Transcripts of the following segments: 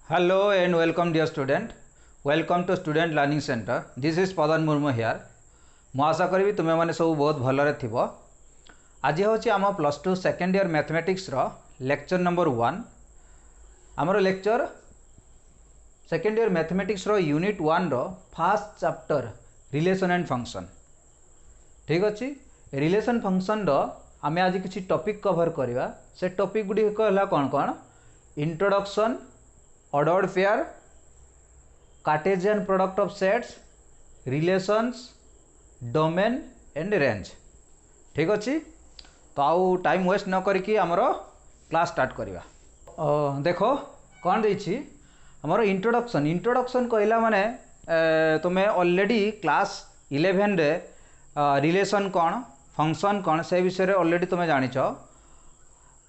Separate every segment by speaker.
Speaker 1: Hello and welcome dear student. Welcome to Student Learning Center. This is Padan Murmu here. मु आशा करी तुम मैंने सब बहुत भलरे थिबो. आज हूँ आम +2 सेकेंड ईयर मैथमेटिक्स रो लेक्चर नंबर 1. आमर लेक्चर सेकेंड ईयर मैथमेटिक्स रो यूनिट 1 रो first chapter relation and function. ठीक अच्छे. रिलेशन फंक्शन रो आम आज किसी टॉपिक कवर करवा. से टॉपिक गुड़िक है कौन कौन? Introduction, ordered pair, Cartesian product of sets, relations, domain and range. ठीक अच्छे. तो आउ टाइम वेस्ट न करिकी आमर क्लास स्टार्ट करवा. देखो कौन देछि आमर इंट्रोडक्शन. इंट्रोडक्शन कहला माने तुम्हें ऑलरेडी क्लास 11 रे रिलेशन कौन, फंक्शन कौन से विषय ऑलरेडी तुम्हें जानिछ.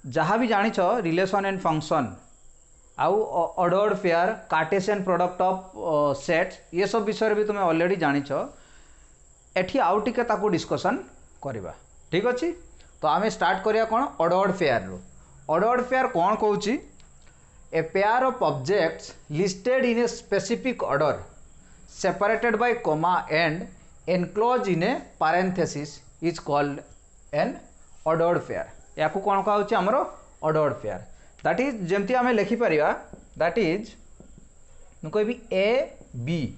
Speaker 1: जहाँ भी जानिछ रिलेशन एंड फंक्शन आउ ordered pair, Cartesian product of sets, ये सब विषय भी तुम्हें ऑलरेडी जानिछ. एठी आउ टिके ताकू डिस्कशन करवा. ठीक अच्छे. तो आम स्टार्ट करिया कौन? ऑर्डर्ड पेयर रो. ऑर्डर्ड पेयर कौन कहूची? A pair of objects listed in a specific order separated by comma and enclose in a parenthesis is called an ordered pair. या कौन कहूची हमर ऑर्डर्ड पेयर. दैट इज जमती आम लिखिपर. दैट इज मुझे A B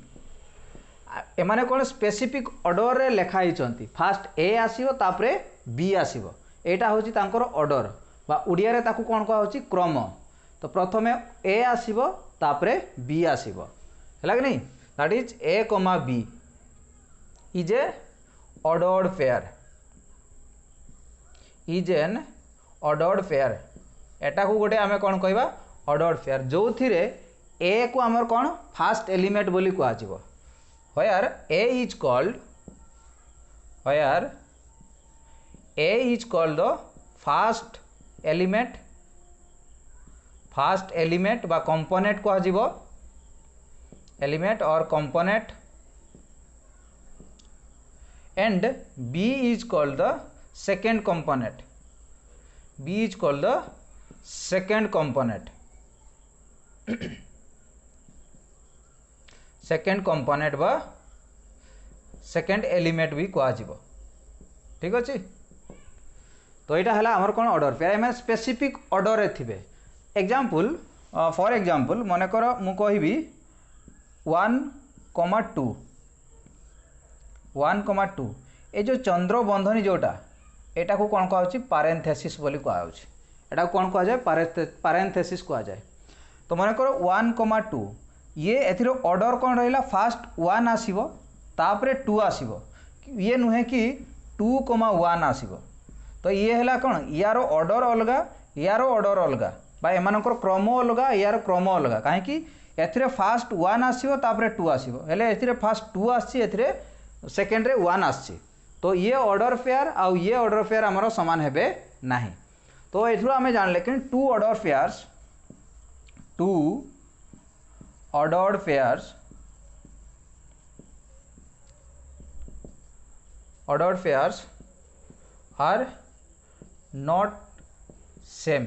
Speaker 1: एमाने कौन स्पेसिफिक ऑर्डर रे लिखाई. फास्ट ए आसीबो तापरे बी आसीबो. एटा होची तांकर ऑर्डर बा उड़िया रे ताकू कौन कहूची? क्रम. तो प्रथमे ए आसीबो तापरे बी आसीबो. हैला कि नहीं? That is A comma B is A ordered pair. Is an ordered pair. एटा को गोटे आमे कौन कहबा? Ordered pair. जो थिरे ए को आमर कौन? फास्ट एलिमेंट बोली कहा जिवो. where a is called the first element बा component कहा जिवो. element or component and b is called the second component. b is called the second component. Second component बा सेकेंड एलिमेंट भी कहा जिवो. ठीक अच्छे. तो यहाँ है आमर कौन? Order pair. In specific order थे. एग्जाम्पल फॉर एग्जाम्पल मन कर मु कहबी 1,2 1,2 ये जो चंद्र बंधनी जोटा एटा को कौन कहा? पैरेंथेसिस बोली कहा. एटा को कौन कहा जाए? पैरेंथेसिस कहा जाए. तो मन कर 1,2 ये एथिर ऑर्डर कौन रहा? फास्ट 1 आसीबो तापरे 2 आसीबो. ये नुहे कि 2,1 आसीबो. तो ये है कौन? यार ऑर्डर अलग, यार ऑर्डर अलग बा एमानकर क्रम अलग, यार क्रम अलग. कहीं एथिरे फास्ट 1 आसीबो तापरे 2 आसीबो. हेले एथिरे फास्ट 2 आसी, एथिरे सेकेंड रे 1 आसी. तो ये ऑर्डर पेयर आउ ये ऑर्डर पेयर आमर समान हेबे नाही. तो एथरो आमे जानले कि 2 order pairs, 2 ordered pairs are not same.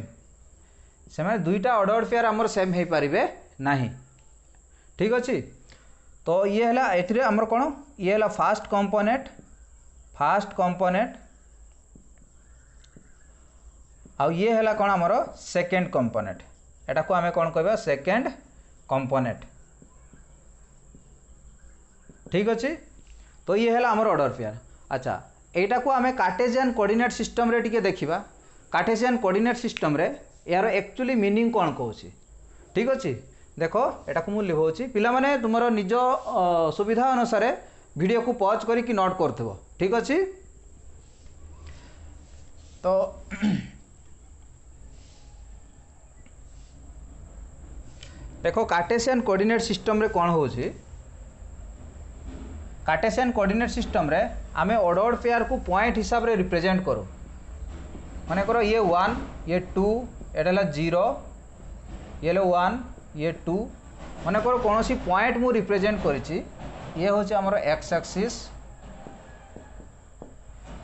Speaker 1: से माने दुईटा ऑर्डर्ड पेयर आमर सेम हो पारे नहीं. ठीक अच्छे. तो ये है एथिरे आमर कौन? ये है फास्ट कंपोनेंट आ ये है कौन? आमर सेकेंड कंपोनेंट. एटा को आमे कौन कहबा? Second component. ठीक अच्छे. तो ये है आमर ऑर्डर पेयर. अच्छा, एटा को आमे कार्टेशियन कोऑर्डिनेट सिस्टम रे टिके देखिबा. कार्टेशियन कोऑर्डिनेट सिस्टम रे यार एक्चुअली मीनिंग कौन कहूची. ठीक अच्छे. देखो एटा को मु लिखौची. पिला माने तुमरो निज सुविधा अनुसार वीडियो को पॉज करी कि नोट करथबो. ठीक अच्छे. तो देखो कार्टेशियन कोऑर्डिनेट सिस्टम रे कौन होची? कार्टेशियन कोऑर्डिनेट सिस्टम रे आमे ऑर्डर्ड पेयर को पॉइंट हिसाब रे रिप्रेजेंट करो. माने करो ये 1, ये 2, एटा 0, ये 1, ये 2. माने करो कोनोसी पॉइंट मु रिप्रेजेंट करिछि. ये होची हमरो x एक्सिस,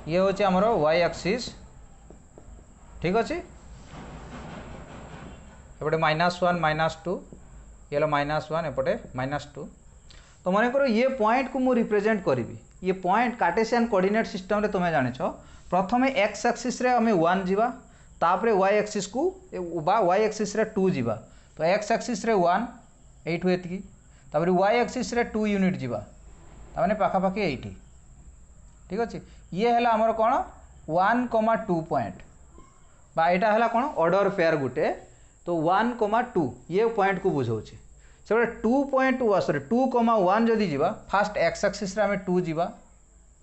Speaker 1: ये होची हमरो y एक्सिस. ठीक अछि. एपटे -1 -2 ये -1 एपटे -2। तो मन कर ये पॉइंट को मु रिप्रेजेंट करी ये पॉइंट कार्टेशियन कोऑर्डिनेट सिस्टम रे तुम्हें जानिछ प्रथमे एक्स एक्सिस रे हमें 1 जीवा तापरे वाई एक्सिस को बा वाई एक्सिस रे 2 जीवा। तो एक्स एक्सिस रे 1 एठु एतकी तापरे वाई एक्सिस रे 2 यूनिट जीवा ताने पाखापाखि एठी। ठीक अच्छे ये है आमर कौन 1,2 पॉइंट बा एटा है कौन ऑर्डर पेयर गुटे। तो 1,2 ये पॉइंट को बुझाऊे से 2.1 सॉरी 2,1 जदि जीवा फास्ट एक्स एक्सिस रे हमें 2 जीवा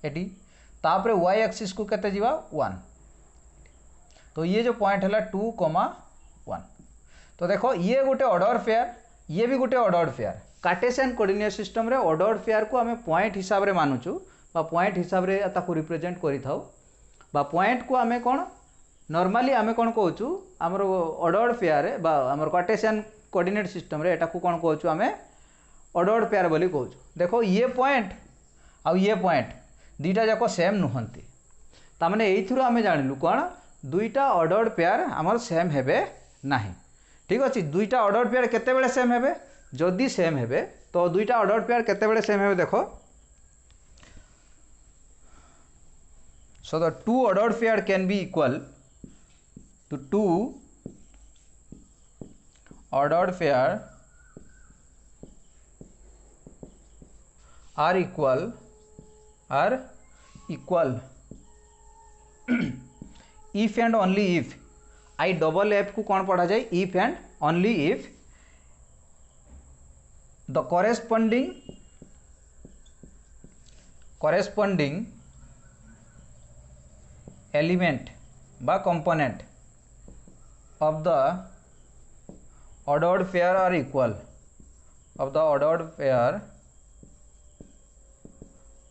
Speaker 1: एटी तापरे वाई एक्सिस को केते जीवा 1। तो ये जो पॉइंट है 2,1। तो देखो ये गोटे ऑर्डर पेयर ये भी गोटे order pair Cartesian coordinate system रे ऑर्डर पेयर को आम पॉइंट हिसाब रे मानुचु बा पॉइंट हिसाब रे ताको रिप्रेजेंट करि थाउ बा पॉइंट को आम कौन नॉर्मली आम कौन कहूँ आमर ऑर्डर पेयर बा आमर कार्टेशियन कोऑर्डिनेट सिस्टम रे एटा को कौन कहूँ आम ऑर्डर पेयर बोली कहूँ। देखो ये पॉइंट आउ ये पॉइंट दुईटा जाक सेम नुहंती तामाने एइथुरु आम जानिलु कौन दुईटा ऑर्डर पेयर आमर सेम हेबे नाही। ठीक अच्छे दुईटा ऑर्डर पेयर केतेबेले सेम हेबे जदि सेम हेबे तो दुईटा ऑर्डर पेयर केतेबेले सेम हेबे देखो। So the two ordered pair can be equal to two ordered pair are equal if and only if I double f को कौन पढ़ा जाए if and only if the corresponding element বা component of the ordered pair are equal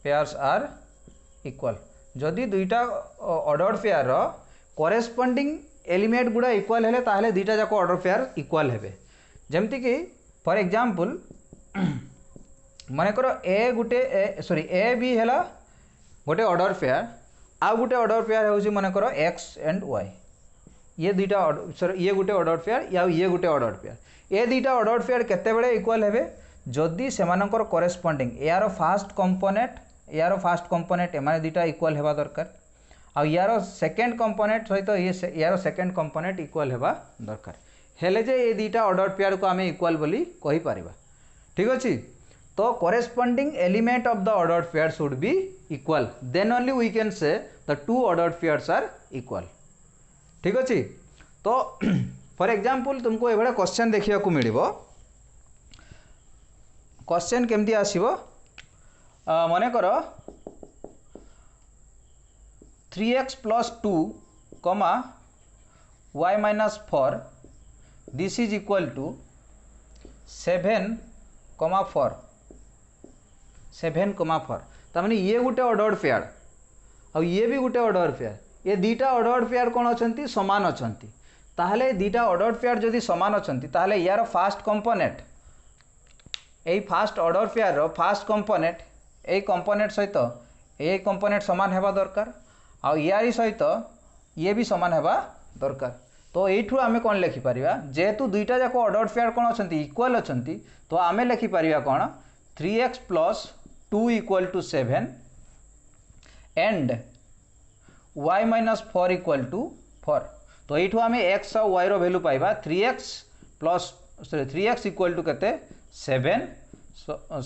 Speaker 1: pairs are equal। जदि दुईटा order pair corresponding element गुड़ा equal हेले ताहले दुईटा जाक ऑर्डर पेयर इक्वल हेबे। जेमती कि फॉर एग्जांपल मन कर ए गुटे ए बी है गोटे ऑर्डर पेयर आउ गोटे ऑर्डर पेयर हो मन कर एक्स एंड वाई ये दुईटा ये गोटे ऑर्डर पेयर या ये गोटे ऑर्डर पेयर ये दुईटा ऑर्डर पेयर केतेबेले इक्वल हेबे जदि सेमानकर करेस्पॉन्डिंग यार फास्ट कंपोनेंट एमाने दुईटा इक्वल हेबा दरकार आउ यार सेकेंड कंपोनेंट सहित ये यार सेकेंड कंपोनेंट इक्वल हेबा दरकार हेले जे ये दुईटा ऑर्डर पेयर को आमे इक्वल बोली कहि पारिबा। ठीक अछि तो corresponding element of the ordered pair should be equal then only we can say the two ordered pairs are equal. ठीक अच्छे तो फॉर एग्जांपल तुमको ये क्वेश्चन देखिया को मिलिबो। क्वेश्चन केमती आसीबो मने कर 3x + 2, y - 4 this is equal to 7,4 तामाने ये गोटे ऑर्डर्ड पेयर और ये भी गोटे ऑर्डर पेयर ये दुईटा ऑर्डर्ड पेयर कौन अच्छा सामान अच्छा ताहले दुईटा ऑर्डर्ड पेयर जदि सामान अच्छा ताहले यार फास्ट कंपोनेंट यही fast order pair first component यही कंपोनेंट सहित ये कंपोनेंट सामान हेबा दरकार आउ यारी सहित ये भी सामान हेबा दरकार। तो यू आम कौन लिखिपर जेहेतु दुईटा जाक ऑर्डर पेयर कौन अच्छा इक्वल अच्छा तो आम लिखिपर कौन 3x + 2 = 7 एंड y - 4 = 4। तो यू आम x और y रो वैल्यू पाइबा 3x = केते 7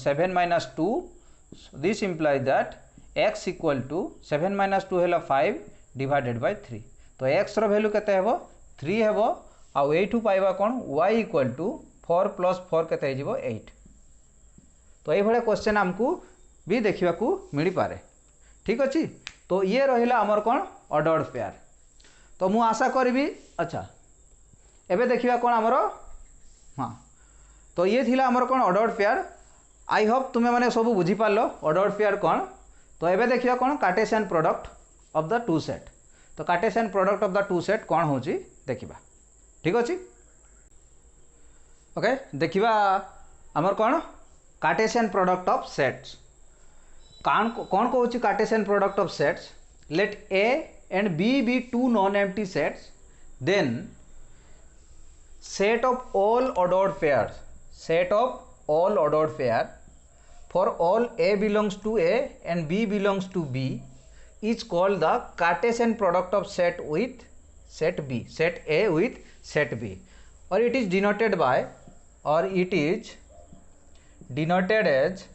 Speaker 1: 7 - 2 दिस इम्प्लाइज दैट x = 7 - 2 है 5 / 3। तो x रो वैल्यू केते हेबो 3 हेबो आउ एठू पाइबा कोन y = 4 + 4 केते हिजिबो 8। तो ये भाया क्वेश्चन आमको भी देखा मिल पारे। ठीक अच्छे तो ये रहा आमर कौन ऑर्डर्ड पेयर। तो मु आशा करी अच्छा एबे देखिबा कौन आमर हाँ तो ये थिला आमर कौन ऑर्डर्ड पेयर। आई होप तुम्हें मैंने सब बुझीपार ऑर्डर्ड पेयर कौन। तो एबे देखिबा कौन Cartesian product of the two set. तो Cartesian product of the two set कौन होची देखिबा। ठीक अच्छे ओके देखिबा आमर कौन कार्टेशियन प्रोडक्ट ऑफ सेट्स कौन कहूँ Cartesian product of sets let A and B be two non-empty sets then set of all ordered pairs set of all ordered pair for all A belongs to A and B belongs to B is called the Cartesian product of set with set B, set A with set B, or it is denoted by, or it is denoted as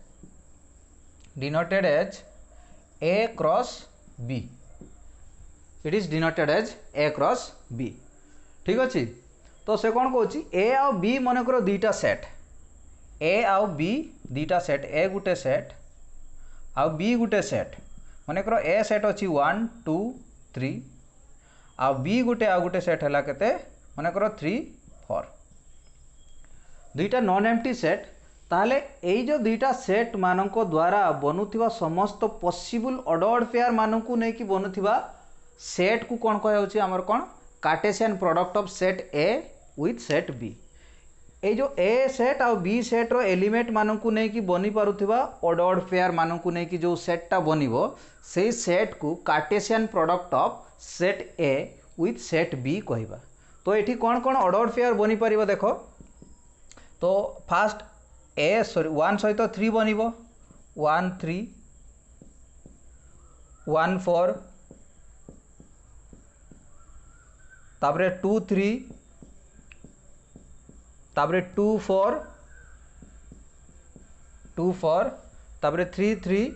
Speaker 1: A cross B. It is denoted as A cross B. ठीक अच्छे। तो से कौन कहूँ ए आउ B मनकर दुईटा set, ए आउ B दुईटा सेट, ए गुटे सेट आउ बी गुटे सेट, मनकर ए सेट अच्छी 1 2 3 आउ बी गुटे आउ गुटे सेट है केते मनकर 3 4, दुईटा नॉन एम्प्टी सेट। ताहले एई जो दुईटा सेट मानक द्वारा बनुथिबा समस्त पॉसिबल ऑर्डर्ड पेयर मानकू नै कि बनुथिबा सेट को कौन कह आमर कौन Cartesian product of set A with set B. ये जो ए सेट आ बी सेट रो एलिमेंट मानकू नहीं कि बनी पारुथिबा ऑर्डर्ड पेयर मानकू नहीं कि जो सेटटा बनिबो से सेट को Cartesian product of set A with set B कहबा। तो ये कौन कौन ऑर्डर्ड पेयर बनी पारिबो देखो। तो फास्ट ए सॉरी 1 सहित 3 बनिबो, 1 3 1 4 तापरे 2 3 तापरे 2 4 2 4 तापरे 3 3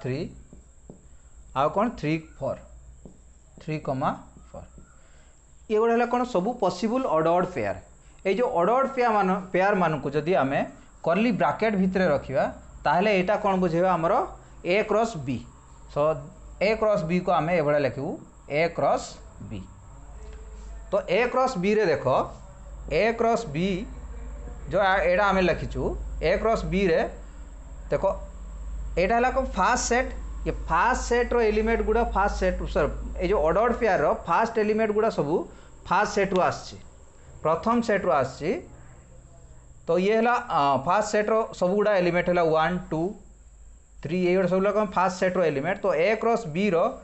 Speaker 1: 3 आउ कौन 3 4 3 4 ये गुड़ा कौन सबू पॉसिबल ऑर्डर्ड पेयर। ये जो ऑर्डर्ड पेयर मान को जदि आमे कर्ली ब्रैकेट भितर रखिबा ताहले एटा कौन बुझेबा हमरो ए क्रॉस बी। सो ए क्रॉस बी को आमे एभला लिखिबू ए क्रॉस बी। तो ए क्रॉस बी रे देखो ए क्रॉस बी जो एडा आमे लिखिचू ए क्रॉस बी रे देखो एटा हला को फास्ट सेट, ये फास्ट सेट रो एलिमेंट गुडा फास्ट सेट सर ए जो ऑर्डर्ड पेयर रो फास्ट एलिमेंट गुडा सबू फास्ट सेट रो आछि, प्रथम सेट रो आछि। तो ये हला फास्ट सेट रो सब गुडा एलिमेंट हला 1 2 3 ये सब लोग फास्ट सेट रो एलिमेंट। तो ए क्रॉस बी रो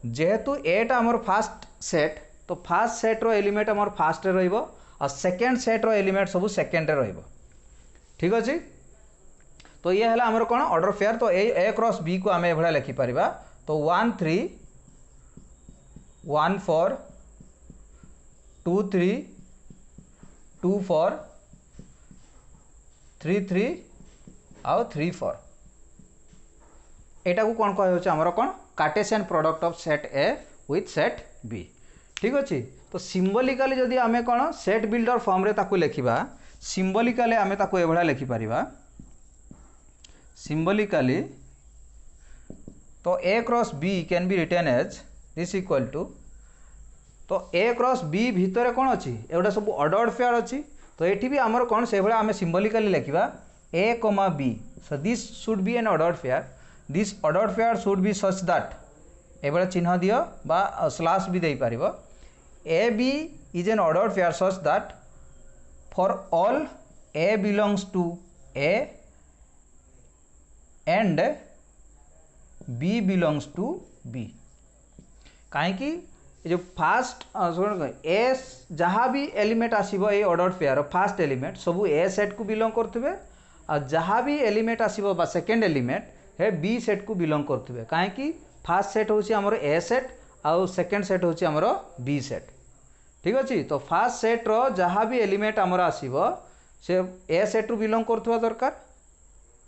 Speaker 1: जेहेतु एटा हमर फास्ट सेट तो फास्ट सेट रो एलिमेंट हमर फास्ट रे रहइबो और सेकंड सेट रो एलिमेंट सब सेकंड रे रहइबो। ठीक अछि। तो ये हला हमर कोन ऑर्डर पेयर। तो ए क्रॉस बी को हमें एभला लिखि परिबा। तो 1 3 1 4 2 3 2 4 3 3 आउ 3 4 एटा को कौन कह हमर कौन Cartesian product of set A with set B. ठीक अच्छे। तो सिंबलिकली जदि आमे कौन सेट बिल्डर फॉर्म रे ताकू लिखिबा, सिंबलिकली आमे ताकू एभला लिखि परिबा सिंबलिकली। तो A cross B can be written as this equal to, तो ए क्रॉस बी भितर कौन अच्छी एगुड़ा सब ऑर्डर्ड पेयर अच्छी। तो ये भी आमर कौन से भाई आम सिंबलिकली लिखा A comma B. So this should be an ordered pair, this ordered pair should be such that एभला चिन्ह दियो बा स्लैश भी दे पारिबो A B is an ordered pair such that for all A belongs to A and B belongs to B. कहीं जो first ए जहाँ भी एलिमेंट आसीबो ए ऑर्डर्ड पेयर फास्ट एलिमेंट सबू ए सेट को बिलोंग करथिबे और जहाँ भी एलिमेंट आसीबो बा सेकंड एलिमेंट है बी सेट को बिलोंग करथिबे। कहीं फास्ट सेट होची हमर ए सेट आउ सेकंड सेट होची हमर बी सेट। ठीक अछि। तो फास्ट सेट रो जहाँ भी एलिमेंट हमर आसीबो से ए सेट रु बिलोंग करथवा दरकार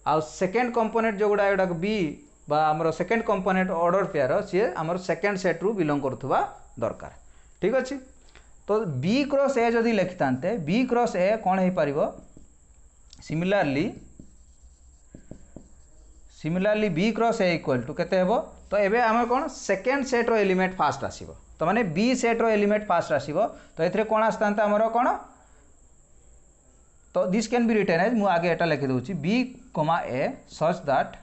Speaker 1: आउ सेकंड कंपोनेंट जो गुडा एडा बी बा हमर सेकंड कंपोनेंट ऑर्डर पेयर सी हमर सेकंड सेट रु बिलोंग करथवा दरकार। ठीक अछि। तो बी क्रॉस ए जदि लिखितांते बी क्रॉस ए कौन हो पारिबो similarly B cross A equal to केते हेबो। तो एबे हमर कौन सेकंड सेट रो एलिमेंट फास्ट आसीबो। तो माने बी सेट रो एलिमेंट फास्ट आसीबो। तो एथरे कौन आस्तांते हमर कौन, तो this can be written as मु आगे एटा लिखि दउची B comma A such that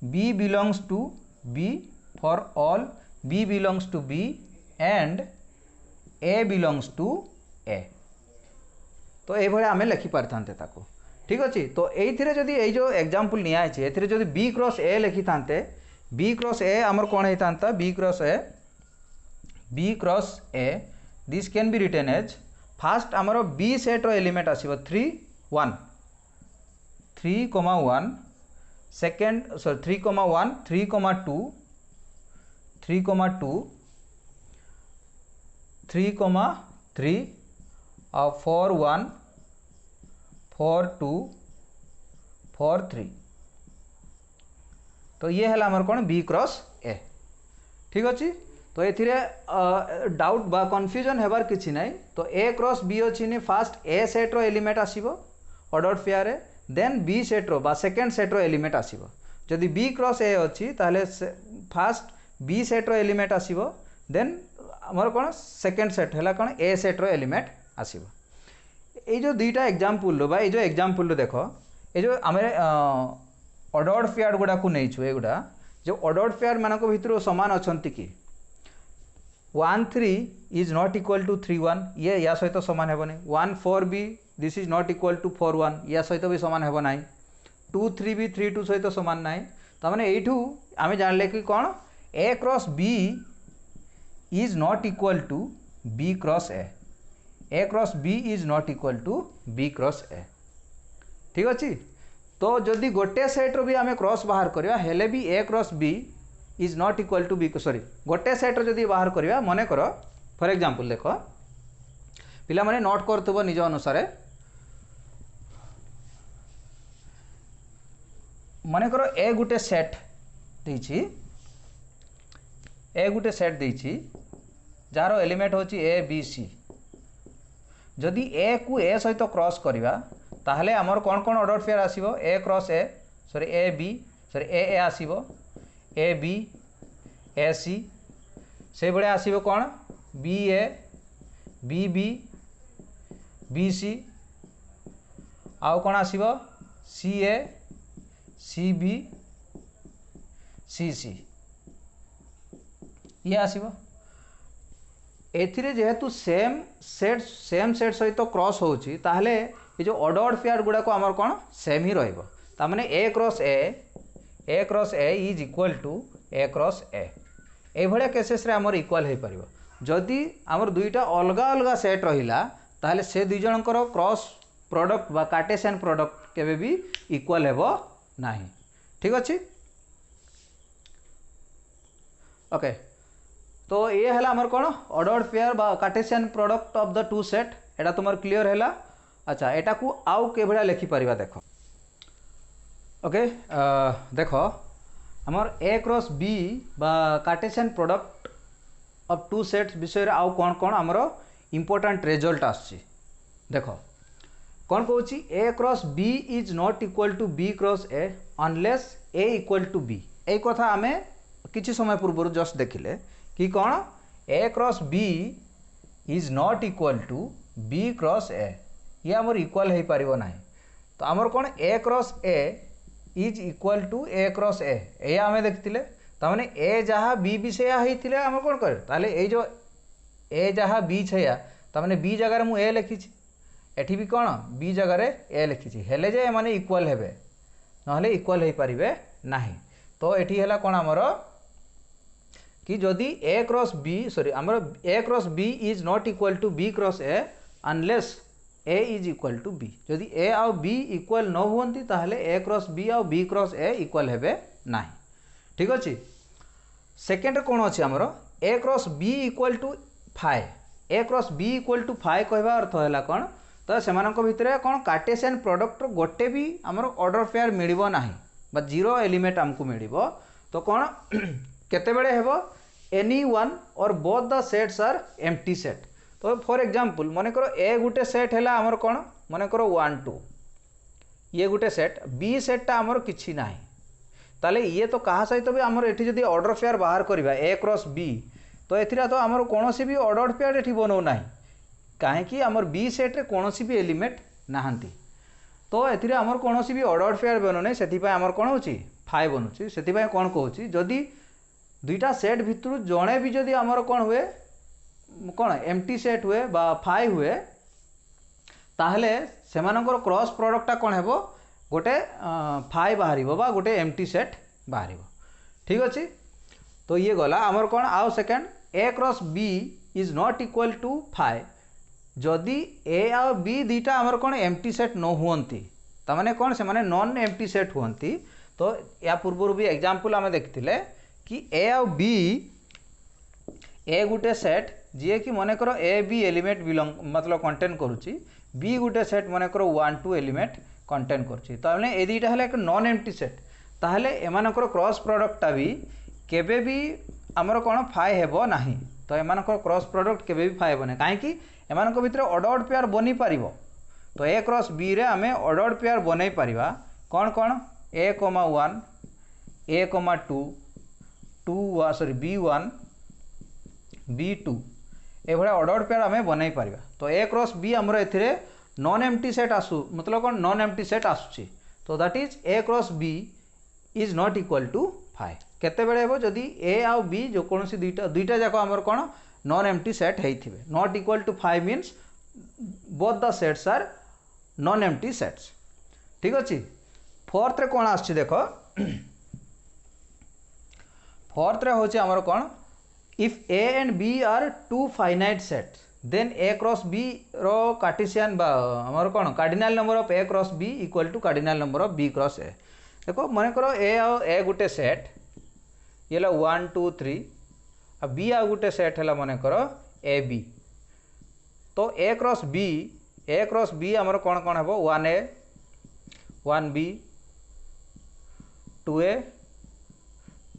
Speaker 1: B belongs to B for all B belongs to B and A belongs to A. तो ये भाई आम लिखि पारिथांते ताको। ठीक अच्छे। तो ये जदि ये जो एग्जांपल निया है एथिरे जदि बी क्रॉस ए लिखि थांते बी क्रॉस ए आमर कौन होता B cross A this can be written as first आमर बी सेट्र एलिमेंट आसो 3 1 3,1 सेकेंड सॉरी 3,1 3,2 3,2 3,3 और 4,1 4,2 4,3 तो ये है आमर कौन बी क्रॉस ए ठीक अच्छे। तो ये डाउट बा कन्फ्यूजन हेबार किसी ना तो ए क्रॉस बी अच्छी नि फास्ट ए सेट्र एलिमेंट आसो ऑर्डर फेयर देन बी सेट्र बा सेकेंड सेट्र एलिमेंट आसो जदि बी क्रॉस ए अच्छी ताहले फास्ट बी सेट्र एलिमेंट आसो देन आमर कौन सेकेंड सेट है कौन ए सेट्र एलिमेंट आसो। ये जो दुईटा एग्जाम्पल बा ये जो एग्जाम्पल देख ये जो आम ऑर्डर्ड पेयर गुड़ा को नहीं छु एगुड़ा जो ऑर्डर्ड पेयर मानक भितर समान अच्छा कि 1 3 इज नॉट इक्वल टू 3 1 ये या सहित समान हेबो नहीं 1 4 भी this is not equal to 4 1 या सहित भी समान हेबो नहीं 2 3 भी 3 2 सहित समान नहीं तो मैंने यू आम जानले कि कौन A cross B is not equal to B cross A cross B is not equal to B cross A ठीक अच्छे। तो जदि गोटे सेट्र भी आम क्रॉस बाहर करवा हेले भी A cross B is not equal to B sorry गोटे सेट्र जदि बाहर करवा मन कर फॉर एग्जांपल देख पिला माने नोट करथबो निज अनुसार मन कर ए गुटे सेट देछि ए गुटे सेट देछि जार एलिमेंट होछि ए बी सी जदि ए को ए सहित क्रॉस करवा ताहले आमर कौन कौन ऑर्डर फेयर आसीबो A cross A sorry A B sorry A आसीबो ए बी ए सी से बड़े आसीबो कौन B A B B B C आउ कौन आसीबो सी ए सी बी सी सी ये आसीबो एथिरे जेहेतु सेम सेट सहित क्रॉस होची ताहले ये जो ऑर्डर्ड पेयर गुड़ा को आमर कौन सेम ही रहिबो तामाने A cross A is equal to A cross A भलिया केसेस रे आमर इक्वल हो पारिबो जदि आमर दुईटा अलग अलग सेट रहिला ताहले से दुई जनकर क्रॉस प्रोडक्ट बा कार्टेशियन प्रोडक्ट केबे भी इक्वल हेबो नाही ठीक अच्छे ओके। तो ये है आमर कौन ऑर्डर्ड पेयर बा Cartesian product of the two set एटा तुमर क्लियर है। अच्छा एटा को आउ के भलिया लिखि परिबा देख ओके देख आमर ए क्रॉस बी बा Cartesian product of two sets विषय रे आउ कौन कौन आमर इंपोर्टेंट रिजल्ट आछि देख कौन कहूँ A cross B is not equal to B cross A unless A equal to B ए कथा आमे किछि समय पूर्व जस्ट देखिले कि कौन A cross B is not equal to B cross A ये आमर इक्वल हो पारिबो नाही तो आमर कौन A cross A is equal to A cross A आमे देखिले तामाने ए जहाँ बी भी से होइतिले आमर कौन करे ताले ए जो ए जहाँ बी छया तामाने बी जगह मु ए लिखिछि एठी भी कौन बी जगह ए लिखिछि हेले जे माने इक्वल हेबे नहले इक्वल हो पारिबे नाही तो एठी हैला कौन आमर कि जदि ए क्रॉस बी सॉरी आमर A cross B is not equal to B cross A unless A is equal to B जदि ए आउ बी इक्वल न हुंती ताहले ए क्रॉस बी आउ बी क्रॉस ए इक्वल हेबे नाही ठीक अछि। सेकेंड कौन अछि आमर A cross B equal to phi A cross B equal to phi कहबा अर्थ हैला कौन तो सेमानक भितरे कौन कार्टेशियन प्रोडक्ट गोटे भी आमर ऑर्डर पेयर मिलिबो नाही बा जीरो एलिमेंट हमको मिलिबो तो कौन केते बेले हेबो any one or both the sets are empty set तो फॉर एग्जांपल मन करो ए गुटे सेट है आमर कौन मन करो 1 2 ये गुटे सेट बी सेटटा आमर किछि नाही ताले ये तो कहा सहित भी आमर एठी जदी ऑर्डर पेयर बाहर करबा ए क्रॉस बी तो एथिरा तो आमर कोनोसी भी ऑर्डर पेयर एठी बनो नाही काहे कि आमर बी सेट रे कोनोसी भी एलिमेंट नाहंती तो एथिरे आमर कोनोसी भी ऑर्डर पेयर बनो नै सेति पय आमर कोन होची 5 बनुची सेति पय कोन कहूची जदी दुईटा सेट भितर जड़े भी जदि आमर कौन हुए कौन एम्प्टी सेट हुए बा 5 हुए ताहले सेमानकर क्रॉस प्रोडक्टटा कौन हेबो गोटे 5 बाहर बा गोटे एम्प्टी सेट बाहर ठीक अच्छे। तो ये गला आमर कौन आउ second A cross B is not equal to 5 जदि ए आ बी दुईटा आमर कौन एम्प्टी सेट न हुंती ताने कौन से माने नॉन एम्प्टी सेट हुंती तो या पूर्व भी एग्जांपल आम देखिले कि ए आ बी ए गुटे सेट जी कि मन कर ए बी एलिमेंट बिलोंग मतलब कंटेन करुच्ची बी गुटे सेट मन कर 1 2 एलिमेंट कंटेन करुच्ची ताने ए दुईटा है एक नॉन एम्प्टी सेट ताहले एमानकर क्रॉस प्रोडक्टटा भी केबे भी आमर कौन फाए हेबो नाही तो एमानकर क्रॉस प्रोडक्ट केबे भी फाए हेबो नै काहे कि एमानक भितर ऑर्डर्ड पेयर बनी पारिबो तो ए क्रॉस बी रे आमे ऑर्डर्ड पेयर बनै पारिबा कौन कौन ए कमा 1 ए कमा 2 2 sorry b1 b2 एभला ordered pair आमे बनै पारिबा तो ए क्रॉस बी हमर एथिरे नॉन एम्प्टी सेट आसु मतलब कौन नॉन एम्प्टी सेट आसुची तो that is A cross B is not equal to 5 केते बेले हेबो जदी ए आ बी जो कोनोसी दुईटा जाको हमर कोन नॉन एम्प्टी सेट हेइथिबे not equal to 5 means both the sets are non empty sets ठीक अछि फोर्थ रे कोन आछि देखो फोर्थ रे होछि हमर कोन if A and B are two finite sets then A cross B रो कार्टेशियन बा हमर कोन cardinal number of A cross B equal to cardinal number of B cross A देखो मन करो ए गुटे सेट ये 1 2 3 आ बी आ गुटे सेट है मन करो ए बी तो ए क्रॉस बी आमर कौन कौन हम 1 ए 1 बी 2 ए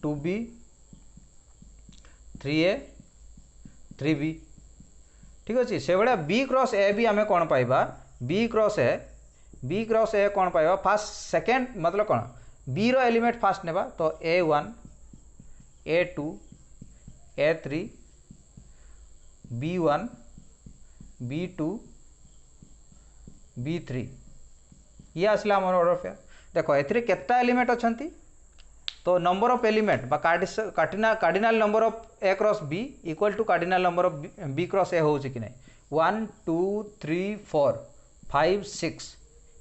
Speaker 1: 2 बी 3 ए 3 बी ठीक अच्छे से भाया बी क्रॉस ए भी आम कौन पाइबा बी क्रॉस ए कौन पाइबा फास्ट सेकेंड मतलब कौन बी रो एलिमेंट फास्ट नेबा तो a1 a2 a3 b1 b2 b3 ये आसला आम ऑर्डर फेयर देखो एथिरे केतना एलिमेंट अछंती तो नंबर ऑफ एलिमेंट बा cardinal number of A cross B equal to cardinal number of B cross A होउची कि नै 1 2 3 4 5 6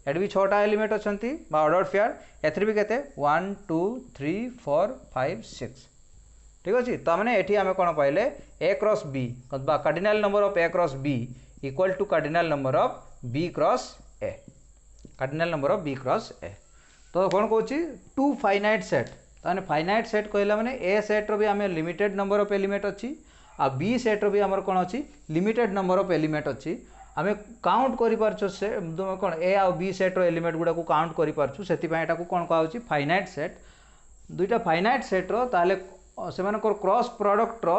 Speaker 1: एट भी 6टा एलिमेंट अछंती बा ऑर्डर फेयर एथरे भी केते 1 2 3 4 5 6 ठीक अछि त माने एठी हमें कोन पाइले ए क्रॉस बी बा cardinal number of A cross B equal to cardinal number of B cross A cardinal number of B cross A तो कौन कहूँ टू फाइनाइट सेट ताने फाइनाइट सेट कहला माने ए सेट रो भी आमे लिमिटेड नंबर ऑफ एलिमेंट अछि आ बी सेट रो भी हमर कोन अछि लिमिटेड नंबर ऑफ एलिमेंट अछि आमे काउंट करि पारछो से कोन ए आ बी सेट रो एलिमेंट गुडा को काउंट करि पारछु सेति पय एटा को कोन कहउछि फाइनाइट सेट दुईटा फाइनाइट सेट रो ताले से मानकर क्रॉस प्रोडक्ट रो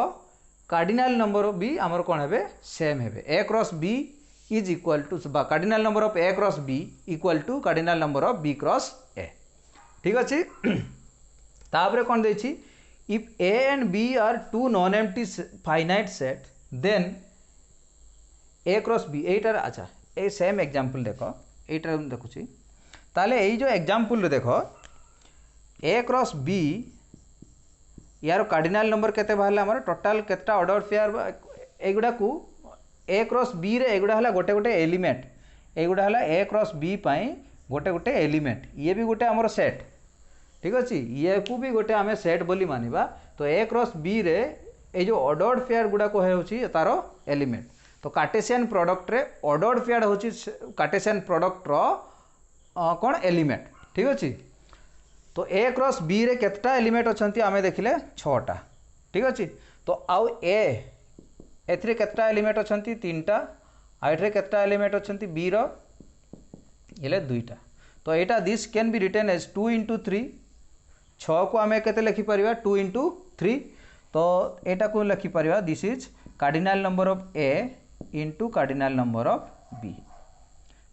Speaker 1: कार्डिनल नंबर भी हमर कोन हेबे सेम हेबे A cross B is equal to cardinal number of A cross B equal to cardinal number of B cross A ठीक अच्छे तापरे कौन देछि if A and B are two non empty finite set then A cross B एटार अच्छा ए same example देखो एटार देखुछि ताले एई जो एग्जांपल देखो ए क्रॉस बी यार कार्डिनल नंबर केते बाहला हमर टोटल केतटा ऑर्डर पेयर एगुडा को ए क्रॉस बी रे एगुडा हला गोटे गोटे एलिमेंट एगुडा हला ए क्रॉस बी पई गोटे गोटे एलिमेंट ये भी गोटे हमर सेट ठीक अच्छे ये को भी गोटे आमे सेट बोली मानिबा तो ए क्रॉस बी रे ए जो ऑर्डर्ड पेयर गुडा को होउची तारो एलिमेंट तो कार्टेशियन प्रोडक्ट रे ऑर्डर्ड पेयर होउची कार्टेशियन प्रोडक्ट रो कोन एलिमेंट ठीक अच्छे तो ए क्रॉस बी रे केतटा एलिमेंट अछंती आमे देखिले 6टा ठीक अच्छे तो आउ ए एथरे केतटा एलिमेंट अछंती 3टा आ एथरे केतटा एलिमेंट अछंती बी रो इले 2टा तो एटा this can be written as 2 into 3 6 को आमे केते लिखि परिबा 2 into 3 तो एटा को लिखि परिबा this is cardinal number of A into cardinal number of B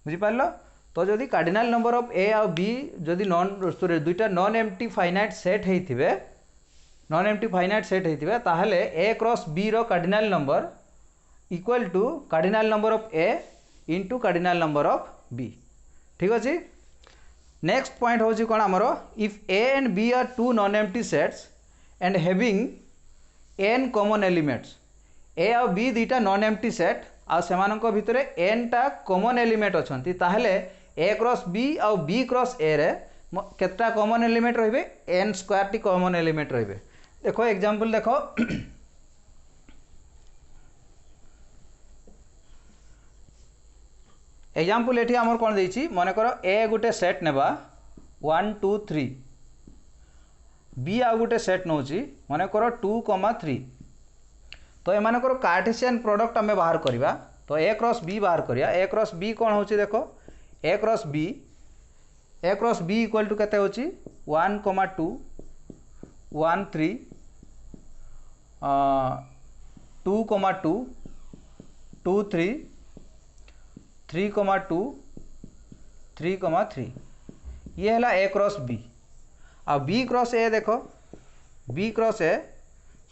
Speaker 1: बुझी पारलो तो जदि कार्डिनल नंबर ऑफ ए और बी जदि नॉन दुईटा नॉन एम्प्टी फाइनाइट सेट हेइथिबे नॉन एम्प्टी फाइनाइट सेट हेइथिबे ताहले ए क्रॉस बी रो cardinal number equal to cardinal number of A into cardinal number of B ठीक अछि नेक्स्ट पॉइंट होची कोन हमरो if A and B are two non empty sets and having n common elements A और B दुईटा non empty set आ सेमानक भितरे n टा कॉमन एलिमेंट अछंती ताहले ए क्रॉस बी और बी क्रॉस ए रे केतटा कॉमन एलिमेंट रहिबे n स्क्वायर टी कॉमन एलिमेंट रहिबे देखो एग्जांपल देखो एग्जांपल एठी हमर कोन देछि मन कर ए गुटे सेट नेबा 1 2 3 बी आ गुटे सेट नौची मन कर 2 3 तो एमान कर कार्टेशियन प्रोडक्ट आमे बाहर करबा तो ए क्रॉस बी बाहर करिया ए क्रॉस बी कोन होची देखो ए क्रॉस बी इक्वल टू केते होची 1 2 1 3 2 2 2 3 3 2 3 3 ये है ए क्रॉस बी आ बी क्रॉस ए देखो B cross A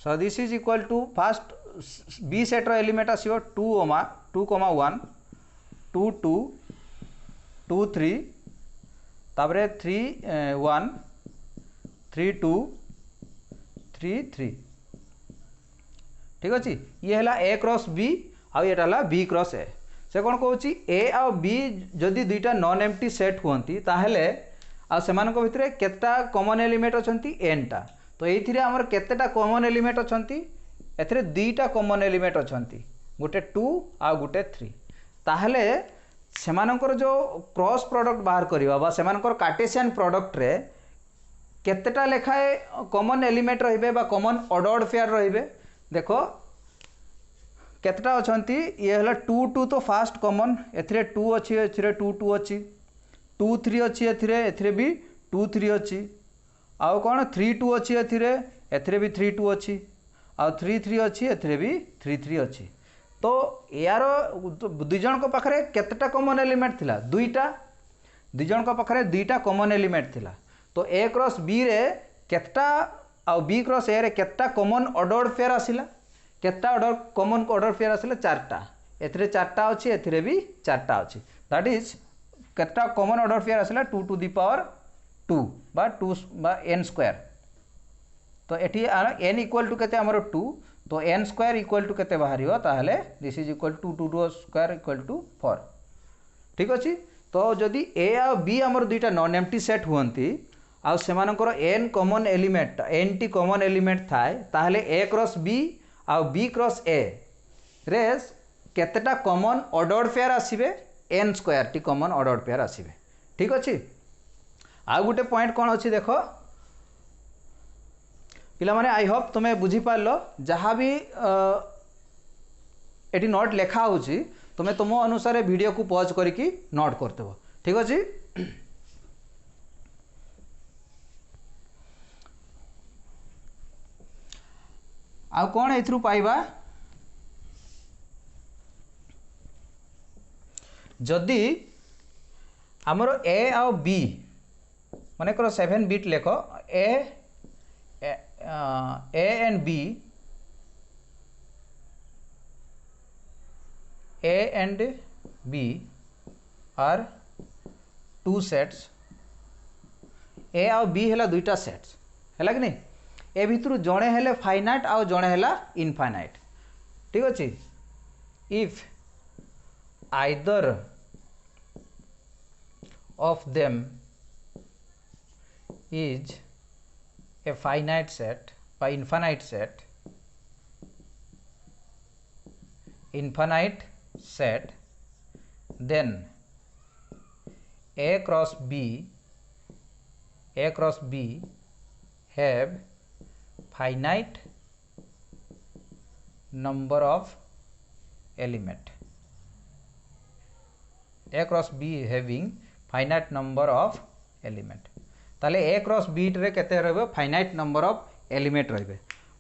Speaker 1: so this is equal to first B set रो एलिमेंट आसीबो 2 1 2 2 2 3 ताबरे 3 1 3 2 3 3 ठीक अच्छे ये है ए क्रॉस बी आटा बी क्रॉस ए से कौन कौची ए आ बी जदि दुईटा नॉन एम्प्टी सेट हुंती ताहले आ सेमानक भितरे केतटा कॉमन एलिमेंट अछंती एनटा तो एथिरे हमर केतेटा कॉमन एलिमेंट अछंती एथिरे दुईटा कॉमन एलिमेंट अछंती गुटे 2 आ गुटे 3 ताहले सेमानकर जो क्रॉस प्रोडक्ट बाहर करबा बा सेमानकर कार्टेशियन प्रोडक्ट रे केतेटा लेखाए कॉमन एलिमेंट रहिबे बा कॉमन ऑर्डर्ड पेयर रहिबे देखो केतटा अछंती ये हला 2 2 तो फास्ट कॉमन एथिरे 2 अछि एथिरे 2 2 अछि 2 3 अछि एथिरे भी 2 3 अछि आउ कोन 3 2 अछि एथिरे भी 3 2 अछि आ 3 3 अछि एथिरे भी 3 3 अछि तो यार दुई जन को पाखरे केतटा कॉमन एलिमेंट थिला दुईटा दुई जन को पाखरे दुईटा कॉमन एलिमेंट थिला तो ए क्रॉस बी रे केतटा आ बी क्रॉस ए रे केतटा कॉमन ऑर्डर्ड पेयर आसिला केतटा ऑर्डर कॉमन ऑर्डर पेयर आसिला चारटा एथिरे चारटा अछि एथिरे भी चारटा अछि दैट इज केतटा कॉमन ऑर्डर पेयर आसिला 2 टू द पावर 2 बा 2 बा n स्क्वायर तो एठी n इक्वल टू केते हमर 2 तो n स्क्वायर इक्वल टू केते बाहरियो ताहले this is equal to 2 square equal to 4 ठीक अछि तो जदि a आ b हमर दुईटा नॉन एम्प्टी सेट हुंती आ सेमानकर n कॉमन एलिमेंट n टी कॉमन एलिमेंट थाए ताहले a क्रॉस b आ b क्रॉस a रे केतेटा कॉमन ऑर्डर्ड पेयर आसीबे n स्क्वायर टी कॉमन ऑर्डर्ड पेयर आसीबे ठीक अछि आ गुटे पॉइंट कोन अछि देखो पिला माने आई होप तुम्हें बुझी पारलो जहाँ भी एटी नोट लेखा होची तुम्हें तुम अनुसार वीडियो को पॉज करके नोट करदेव ठीक अच्छे आउ कौन एथरू पाइबा जदि आमर ए आउ बी मन कर 7 बिट लेख ए and B are two sets A और B है दुईटा सेट्स है कि नहीं ए भितर जड़े हेले फाइनाइट आउ जड़े है इनफाइनाइट ठीक अच्छे if either of them is a finite set by infinite set then a cross b have finite number of element a cross b having finite number of element ताले ए क्रॉस बी रे केते रहबे finite number of element रहबे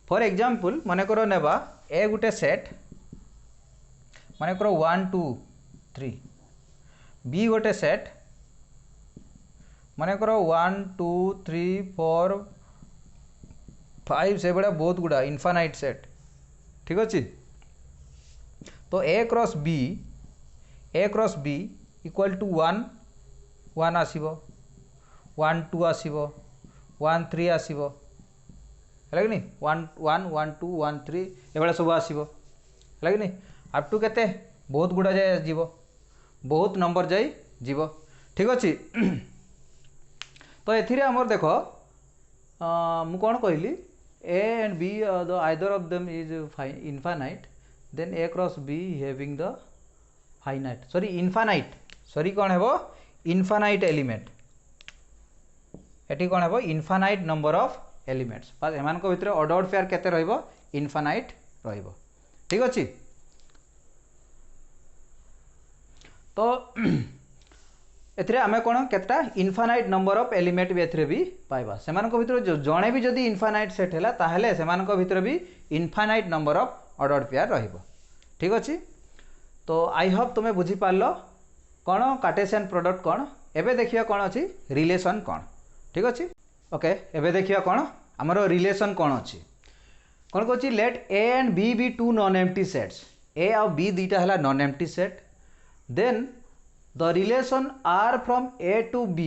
Speaker 1: for example माने करो नेबा ए गुटे set माने करो 1 2 3 बी गुटे सेट माने करो 1 2 3 4 5 से बड़ा बहुत गुडा इनफाइनाइट सेट ठीक अछि तो A cross B equal to 1 1 आसीबो 1 2 आसीबो 1 3 आसीबो है कि नहीं 1 1 1 2 1 3 एबेला सब आसीबो है कि नहीं अप टू केते बहुत गुडा जाय जीवो बहुत नंबर जाय जीवो ठीक अछि तो एथिरे हमर देखो मु कोन कहली a and b the either of them is infinite then a cross b having the infinite sorry कौन है इनफानाइट एलिमेंट एटी कौन है इनफानाइट नंबर ऑफ एलिमेंट्स एमान को भितर ऑर्डर्ड पेयर केते रहइबो इनफानाइट रहइबो ठीक अछि तो एथरे आमे कोन केतटा इनफानाइट नंबर ऑफ एलिमेंट भी एथरे भी पाइबा सेमान को भितर जो जणे भी जदी इनफानाइट सेट हैला ताहले सेमान को भितर भी infinite number of ordered pair रहइबो ठीक अछि तो आई होप तुमे बुझी पारलो कोन कार्टेशियन प्रोडक्ट कोन एबे देखिया कोन अछि रिलेशन कोन ठीक अछि ओके एबे देखिया कोन हमरो रिलेशन कोन अछि कोन कहछि let A and B be two non empty sets A और बी दुईटा हला non empty set then the relation R from A to B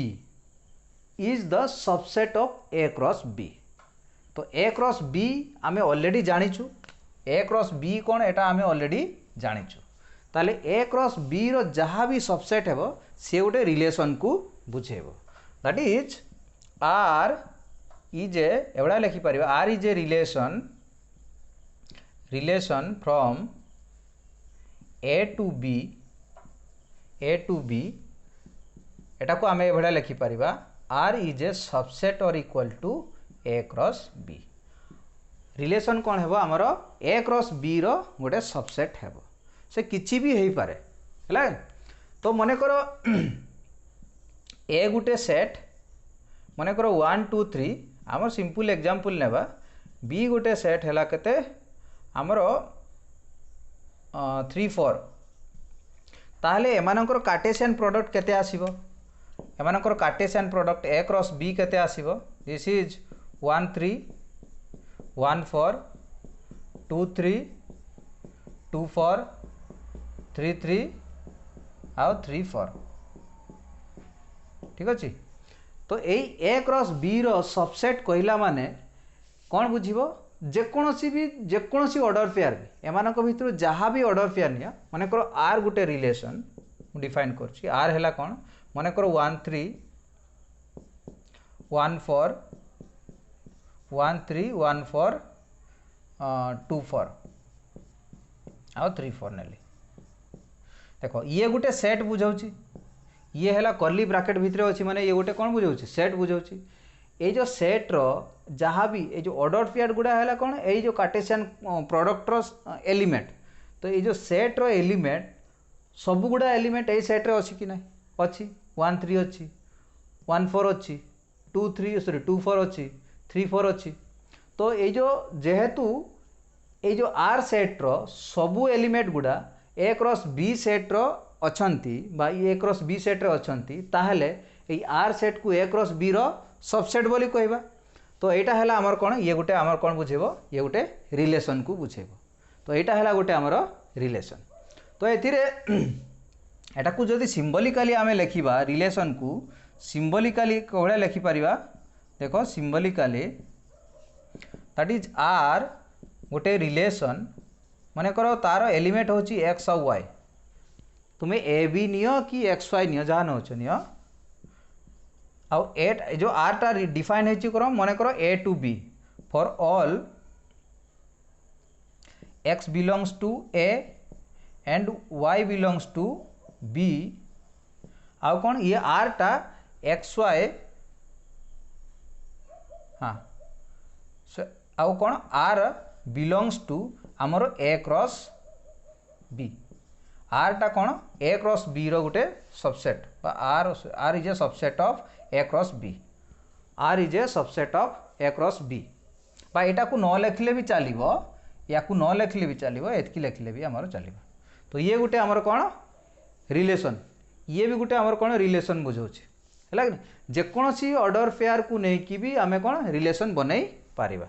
Speaker 1: is the subset of A cross B तो A cross B आमे already जानिछु A cross B कोन एटा आमे already जानिछु ताले A cross B रो जहाँ भी subset हेबो से गोटे रिलेशन को बुझेबो that is R is a एवडा लिखि परिबा R is a relation from A to B एटा को आमे एभडा लिखि परिबा R is a subset or equal to A cross B relation कोन हेबो हमरो A क्रॉस B रो गोटे सबसेट हेबो से किछि भी हेई पारे हला तो मने करो A गोटे सेट मने करो 1 2 3 हमर सिंपल एग्जांपल नेबा B गोटे सेट हला केते हमरो 3 4 ताहले एमानकर कार्टेशियन प्रोडक्ट केते आसीबो एमानकर Cartesian product A cross B केते आसीबो दिस इज 1 3 1 4 2 3 2 4 3 3 आउ 3 4 ठीक अछि तो एई A क्रॉस B रो सबसेट कहिला माने कोन बुझिबो जेकोसी ऑर्डर पेयर भी एमानक भितर जहाँ भी ऑर्डर पेयर निया माने करो R गोटे रिलेशन डिफाइन करछि R हैला कोन माने करो 1 3 1 4 1 3 1 4 2 4 आ 3 4 नेली देखो ये गोटे सेट बुझाउछि ये हैला कर्ली ब्रैकेट भितर अछि माने ये गोटे कोन बुझाउछि सेट बुझाउछि ए जो सेट रो जहाँ भी ये जो ऑर्डर पेयर गुड़ा है कौन ये जो कार्टेशियन प्रोडक्ट रो एलिमेंट तो ये जो सेट रो एलिमेंट सब गुड़ा एलिमेंट ये सेट रे अछि कि नहीं अछि 1 3 अछि 1 4 अछि 2 3 सॉरी 2 4 अछि 3 4 अछि तो ये जो जेहेतु ये जो R सेट रो सब एलिमेंट गुड़ा A क्रॉस B सेट रो अछंती बा A क्रॉस B सेट रे अछंती ताहले ये R सेट को A क्रॉस B रो सबसेट बोली कहबा तो एटा हैला हमर कोन ये गोटे हमर कोन बुझेबो ये गोटे रिलेशन को बुझेबो तो एटा हैला गोटे हमर रिलेशन तो एथिरे एटा को जदी सिंबॉलिकली आमे लेखिबा रिलेशन को सिंबॉलिकली कोहडा लेखि परिबा देखो सिंबॉलिकली दैट इज R गोटे रिलेशन माने करो तार एलिमेंट होची x और y तुमे a b नियो कि x y नियो जहां होछ नियो आउ एट जो आर टा डिफाइन है करो मन करो A to B for all x belongs to A and y belongs to B आउ कौन ये आर टा एक्स वाई हाँ आउ कौन आर बिलोंग्स टू आमर A क्रॉस B आर टा कौन A क्रॉस B रो गोटे subset R is a subset of A cross B R is a subset of A cross B बा एटा को न लिखले भी चलिबो या को न लिखले भी चलिबो एतकी लिखले भी हमर चलिबो तो ये गोटे हमर कोन रिलेशन ये भी गोटे हमर कोन रिलेशन बुझौछि हैला जेकोसी ऑर्डर पेयर को नै कि भी हमें कोन रिलेशन बनै पारिबा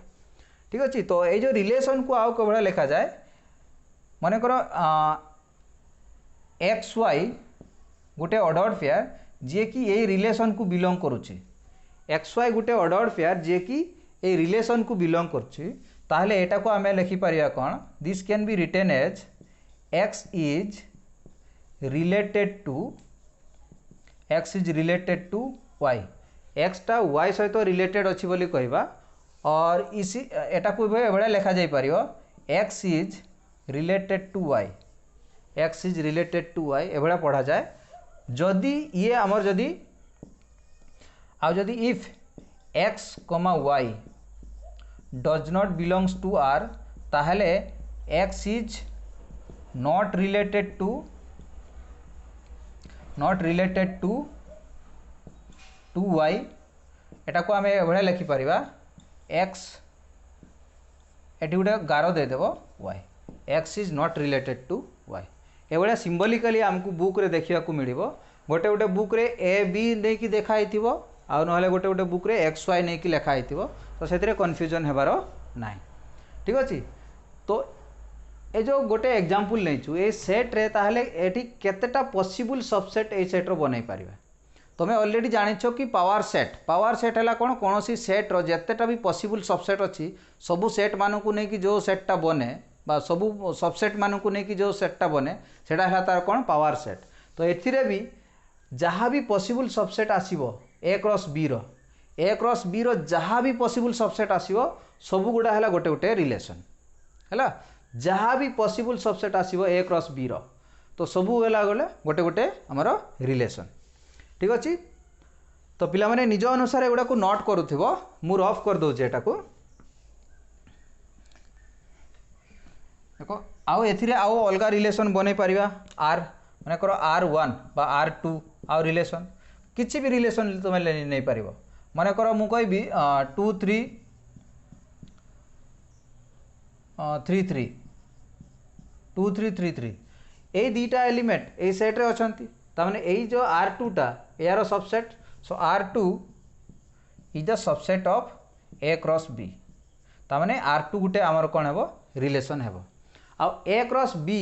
Speaker 1: ठीक अछि तो ए जो रिलेशन को आउ कोबडा लिखा जाए माने करो एक्स वाई गोटे ऑर्डर पेयर जे कि ए रिलेशन को बिलोंग करूछि एक्स वाई गोटे ऑर्डर पेयर जे कि ए रिलेशन को बिलोंग करूछि ताहले एटा को हमें लिखि परिया कोन this can be written as x is related to y x टा y सहित रिलेटेड अछि बोली कहबा और इसी एटा को एबडा लिखा जाय परियो x is related to y एबडा पढ़ा जाए जदि ये आमर जदि if x, y does not belongs to R ताहले x is not related to y एटा को आमे एभळे लिखि परिबा x एटी गोटे गार देदेव y x is not related to y एभळे सिंबलिकली आमको बुक रे देखिया को मिलिबो गोटे गोटे बुक रे a b नै कि देखाई थिबो आ नहले गोटे गोटे बुक रे x y नै कि लिखाई थिबो तो सेतरे कन्फ्यूजन हेबारो नाही ठीक अछि। तो ए जो गोटे एग्जांपल नैचु ए सेट रे ताहले एटी केतेटा पॉसिबल सबसेट ए सेट रो बनै परिबा तुम्हें ऑलरेडी जानिछ कि पावर सेट है कौन कौन सी सेट रो जेतेटा भी पॉसिबल सबसेट अच्छी सबू सेट मानक नहीं कि जो सेटटा बने बा सबू सबसेट मानक नहीं कि जो सेटटा बने सेटा है तार कौन पावर सेट। तो एथिरे भी जहाँ भी possible subset आसीबो A cross B रो जहाँ भी पॉसिबल सबसेट आसीबो सबू गुड़ा है गोटे गोटे रिलेशन है जहाँ भी possible subset आसीबो A cross B रो तो सबू है गले गोटे गोटे आमर रिलेशन ठीक अच्छे। तो पिला माने निज अनुसार एगुड़ा को नोट करूथिबो मु रफ कर दउचे एटा को देखो आउ एथिरे आउ अलगा रिलेशन बनै परिबा आर माने करो R1 बा R2 आउ रिलेशन किछि भी रिलेशन तुम नै परिबो माने करो मु कहबी 2 3 3 3 2 3 3 3 ए दीटा एलिमेंट ए सेट रे अछंती तामाने एई जो R2 टा यार subset so R2 is the subset of A cross B तामाने R2 गुटे आमर कोन हेबो रिलेशन हेबो आ A cross B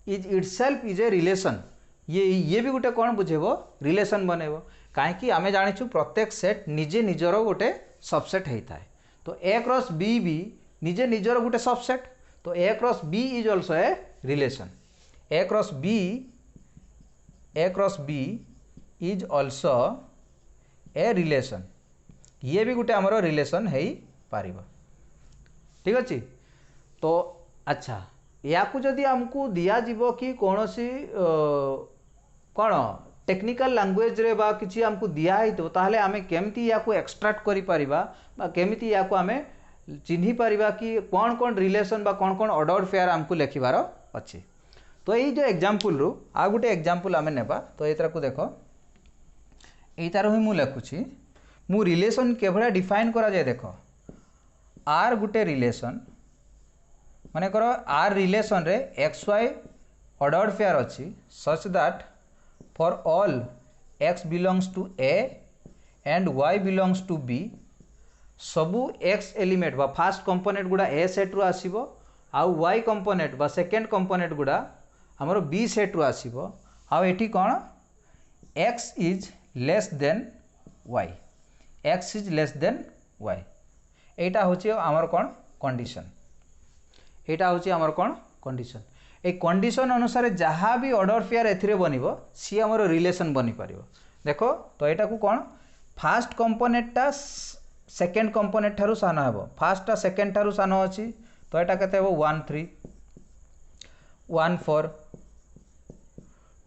Speaker 1: is itself is a relation ये भी गुटे कोन बुझेबो रिलेशन बनेबो काहे कि आमे जानिछु प्रत्येक सेट निजे निजरो गुटे सबसेट हेइताय तो A क्रॉस B भी निजे निजरो गुटे सबसेट तो A cross B is also a relation A cross B is also a relation ये भी गोटे आमर रिलेशन है पारिबा ठीक अच्छे। तो अच्छा या जदि आमको दिया जीवो कि कौन सी कौन टेक्निकल लैंग्वेज रे बा किछि आमको दिया है तो ताहले आमे केमती या को एक्सट्रैक्ट करि परिबा बा केमती या को आमे चिन्हि परिबा कि कौन कौन रिलेशन बा कौन कौन ऑर्डर पेयर आमको लिखिबार अछि। तो ये जो एग्जांपल रू आ गोटे एग्जांपल आमे नेबा तो एतरा को देखो एतार ही मु लिखुछि मु रिलेशन केभला डिफाइन करा जाय देखो आर गोटे रिलेशन माने करो आर रिलेशन रे एक्स वाई ऑर्डर पेयर अछि such that for all x belongs to A and y belongs to B सबू एक्स एलिमेंट बा फर्स्ट कंपोनेंट गुडा ए सेट रु आसीबो आउ वाई कंपोनेंट बा सेकंड कंपोनेंट गुडा हमरो बी सेट रु आसीबो आउ एठी कोन x is less than y x is less than y एटा होची हमर कोन कंडीशन एटा होची हमर कोन कंडीशन ए कंडीशन अनुसार जहाँ भी ऑर्डर पेयर एथिरे बनिबो सी हमर रिलेशन बनि परिबो देखो तो एटा को कोन फर्स्ट कंपोनेंट टा सेकंड कंपोनेंट थारु सानो हेबो फर्स्ट टा सेकंड थारु सानो अछि तो एटा केते हेबो 1 3 1 4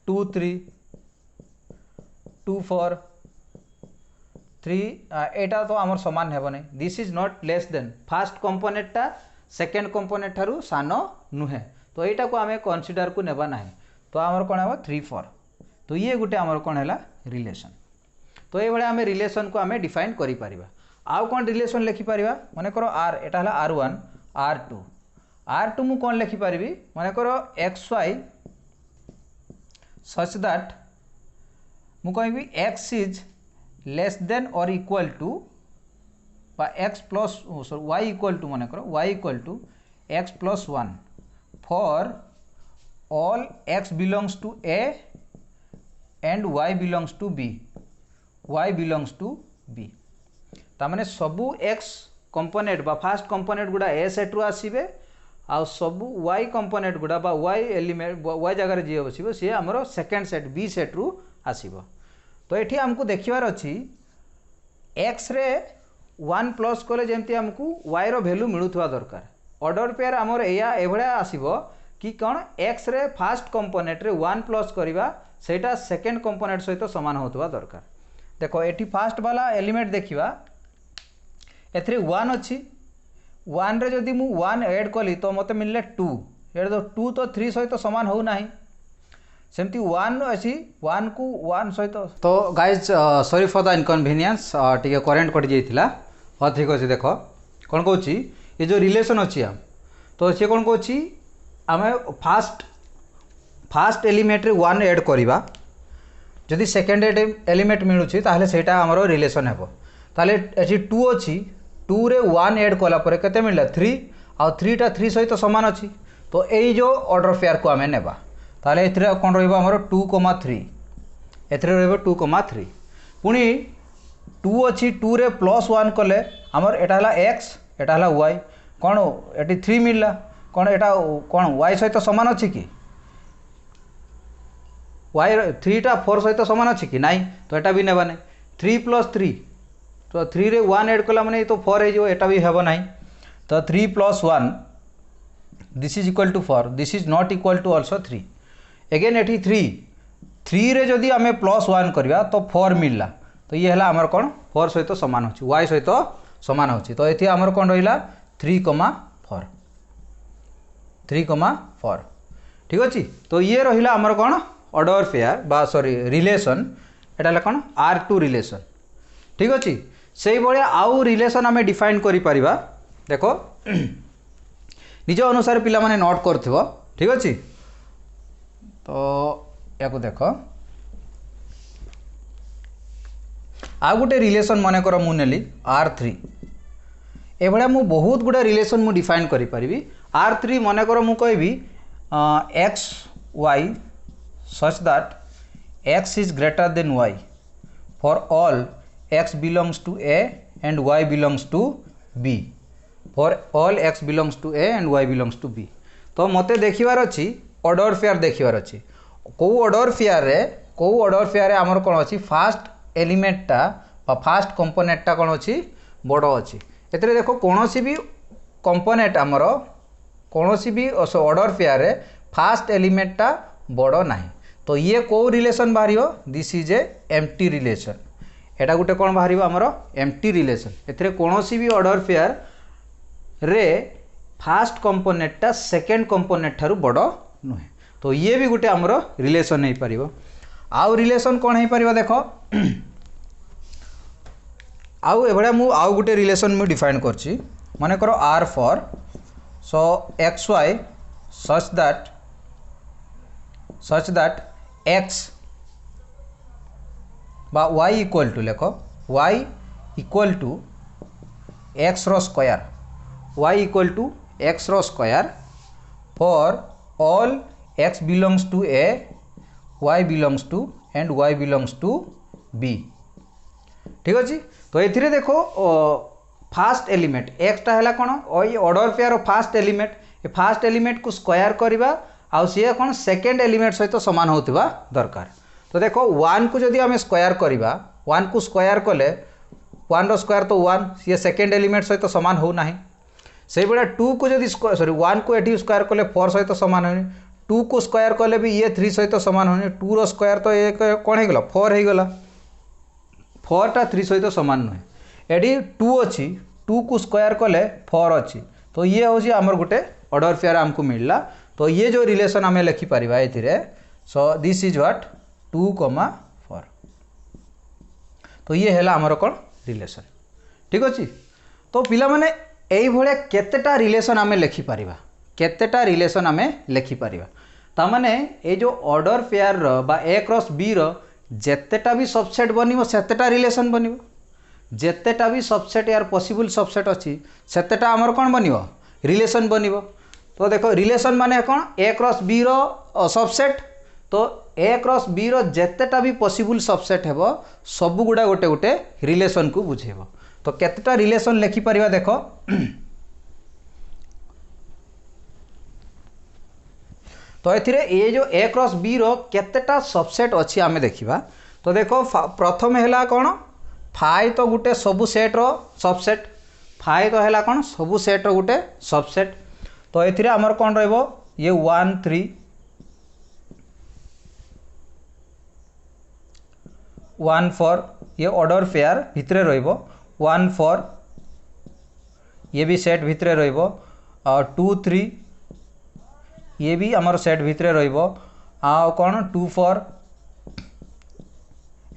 Speaker 1: 2 3 2 4 3 एटा तो आमर समान हेबो नै this is not less than first component टा सेकंड कंपोनेंट थारु सानो नुहे तो एटा को आमे कंसीडर को नेबा नाही तो आमर कोन हेबो 3 4 तो ये गुटे आमर कोन हैला रिलेशन। तो ये बळे आमे रिलेशन को आमे डिफाइन करि परिबा आउ कोन रिलेशन लिखि परिबा माने करो r एटा हला r1 r2 मु कोन लिखि परिबी माने करो xy सच दैट मु कहबी x is less than or equal to बा x plus sorry y equal to माने करो y equal to x plus 1 for all x belongs to a and y belongs to b तामाने सबू x component बा first component गुडा a set रु आसीबे आ सबू y कंपोनेंट गुडा बा y एलिमेंट y जगह रे जे बसिबो से हमरो सेकंड सेट b सेट रु आसीबो। तो एठी हमको देखिबार अछि x रे 1 प्लस कले जेमती हमको y रो वैल्यू मिलुथवा दरकार ऑर्डर पेयर हमर एया एभळा आसीबो कि कौन एक्स रे फास्ट कंपोनेंट रे 1 प्लस करवा सेटा सेकेंड कंपोनेंट सहित सामान होता दरकार। देखो ये फास्ट वाला एलिमेंट देखा ए 1 अच्छी 1 रे जदि मु 1 ऐड कली तो मते मिलले 2 ये तो 2 तो 3 सहित सामान हो ना सेमती 1 अच्छी 1 को 1 सहित। तो गाइज सॉरी फॉर द इनकनविनियंस टिके करेंट कटि जाइथिला। हाँ ठीक अच्छे देख कौन कौन ये जो रिलेशन अच्छी तो सी कौन कौन आम फास्ट एलिमेंट रे 1 ऐड करवा जदि सेकेंड एलिमेंट मिलूँ ताहले सेटा हमरो रिलेशन है ताहले एची 2 अच्छी 2 रे 1 ऐड कला परे केते मिलला 3 आ 3 टा 3 सहित सामान अच्छी तो यही जो ऑर्डर पेयर को आम नेबा ताहले एथिरे कोन रहइबो हमरो 2,3 एथिरे रहइबो 2,3 पुनी 2 अच्छी 2 रे +1 कले हमर एटा हला x एटा हला y कौन एटी 3 मिलला कौन एटा कौन y सहित सामान अच्छी कि y 3 टा 4 सहित सामान अच्छी कि नाई तो एटा भी नेबा नै 3 + 3 तो 3 रे 1 ऐड कला माने तो 4 हे जो एटा भी हेबो नाही तो 3 + 1 this is equal to 4 this is not equal to also 3 again एटी 3 रे जदि आमे +1 करवा तो 4 मिलला तो ये हला हमर कोन 4 सहित सामान होची y सहित सामान होची तो एथि हमर कोन रहिला 3,4 ठीक अछि। तो ये रहिला हमर कोन ऑर्डर पेयर बा सॉरी रिलेशन एटा ला कोन R2 रिलेशन ठीक अछि। सेही बळे आउ रिलेशन आमे डिफाइन करि परिबा देखो निज अनुसार पिला माने नोट करथिबो ठीक अछि। तो याको देखो आ गोटे रिलेशन मन कर मु नेली R3 ए भला मु बहुत गुडा रिलेशन मु डिफाइन करि परिबी R3 मन कर मु कहबी x y such that x is greater than y for all x belongs to A and y belongs to B for all x belongs to A and y belongs to B। तो मते देखिबार अछि order pair देखिबार अछि को order pair रे हमर कोन अछि fast एलिमेंटटा बा fast कंपोनेंटटा कोन अछि बडो अछि एतरे देखो कोनोसी भी कंपोनेंट हमर कोनोसी भी ऑर्डर पेयर रे फास्ट एलिमेंटटा बडो नाही तो ये को रिलेशन बाहरियो this is a empty relation एटा गुटे कोन बाहरियो हमर एम्प्टी रिलेशन एतरे कोनोसी भी ऑर्डर पेयर रे फास्ट कंपोनेंटटा सेकेंड कंपोनेंट थारु बडो नुहे तो ये भी गुटे हमर रिलेशन नहीं पारिबो। आउ रिलेशन कौन है पारिबा देखो आउ एभड़ा मु आउ गुटे रिलेशन मु डिफाइन करछि माने करो R for so xy such that x बा y इक्वल टू लेखो y इक्वल टू x रो square y equal to x रो square for all x belongs to A y belongs to and y belongs to B ठीक अछि। तो एथिरे देखो fast element x टा हैला कोन ओई order pair of fast element A fast element को स्क्वायर करबा आ से कोन सेकंड एलिमेंट सहित समान होतिबा दरकार। तो देखो 1 को जदि हम स्क्वायर करबा 1 को स्क्वायर कले 1 रो स्क्वायर तो 1 से सेकंड एलिमेंट सहित समान हो नाही से बडा 2 को जदि सॉरी 1 को एठी स्क्वायर कले 4 सहित समान होनी 2 को स्क्वायर कले भी ये 3 सहित समान होनी 2 रो स्क्वायर तो एक कोन हे गला 4 हे गला 4 टा 3 सहित समान नहे एडी 2 अछि 2 को स्क्वायर कले 4 अछि तो ये होजी हमर गुटे ऑर्डर पेयर हमको मिलला। तो ये जो रिलेशन हमें लिखि परिबा एथिरे सो दिस इज व्हाट 2,4 तो ये हैला हमर कोन रिलेशन ठीक अछि। तो पिला माने एई भळे केतेटा रिलेशन हमें लिखि परिबा केतेटा रिलेशन हमें लिखि परिबा ता माने ए जो ऑर्डर पेयर रो बा A क्रॉस B रो जेतेटा भी सबसेट बनिबो सेतेटा रिलेशन बनिबो जेतेटा भी सबसेट यार पॉसिबल सबसेट अछि सेतेटा हमर कोन बनिबो रिलेशन बनिबो। तो देखो रिलेशन माने कोन A क्रॉस B रो सबसेट तो A क्रॉस B रो जेतेटा भी पॉसिबल सबसेट हेबो सब गुडा गोटे गोटे रिलेशन को बुझेबो। तो केतेटा रिलेशन लिखि परिबा देखो तो एथिरे ये जो A क्रॉस B रो केतेटा सबसेट अछि आमे देखिबा। तो देखो प्रथम हैला कोन फाई तो गुटे सबु सेट रो सबसेट फाई तो हैला कोन सबु सेट रो गुटे सबसेट तो एथिरे हमर कोन रहइबो ये 1 3 1 4 ये ऑर्डर पेयर भितरे रहिबो 1 4 ये भी सेट भितरे रहिबो और 2 3 ये भी आमर सेट भितरे रहिबो आ कौन 2 4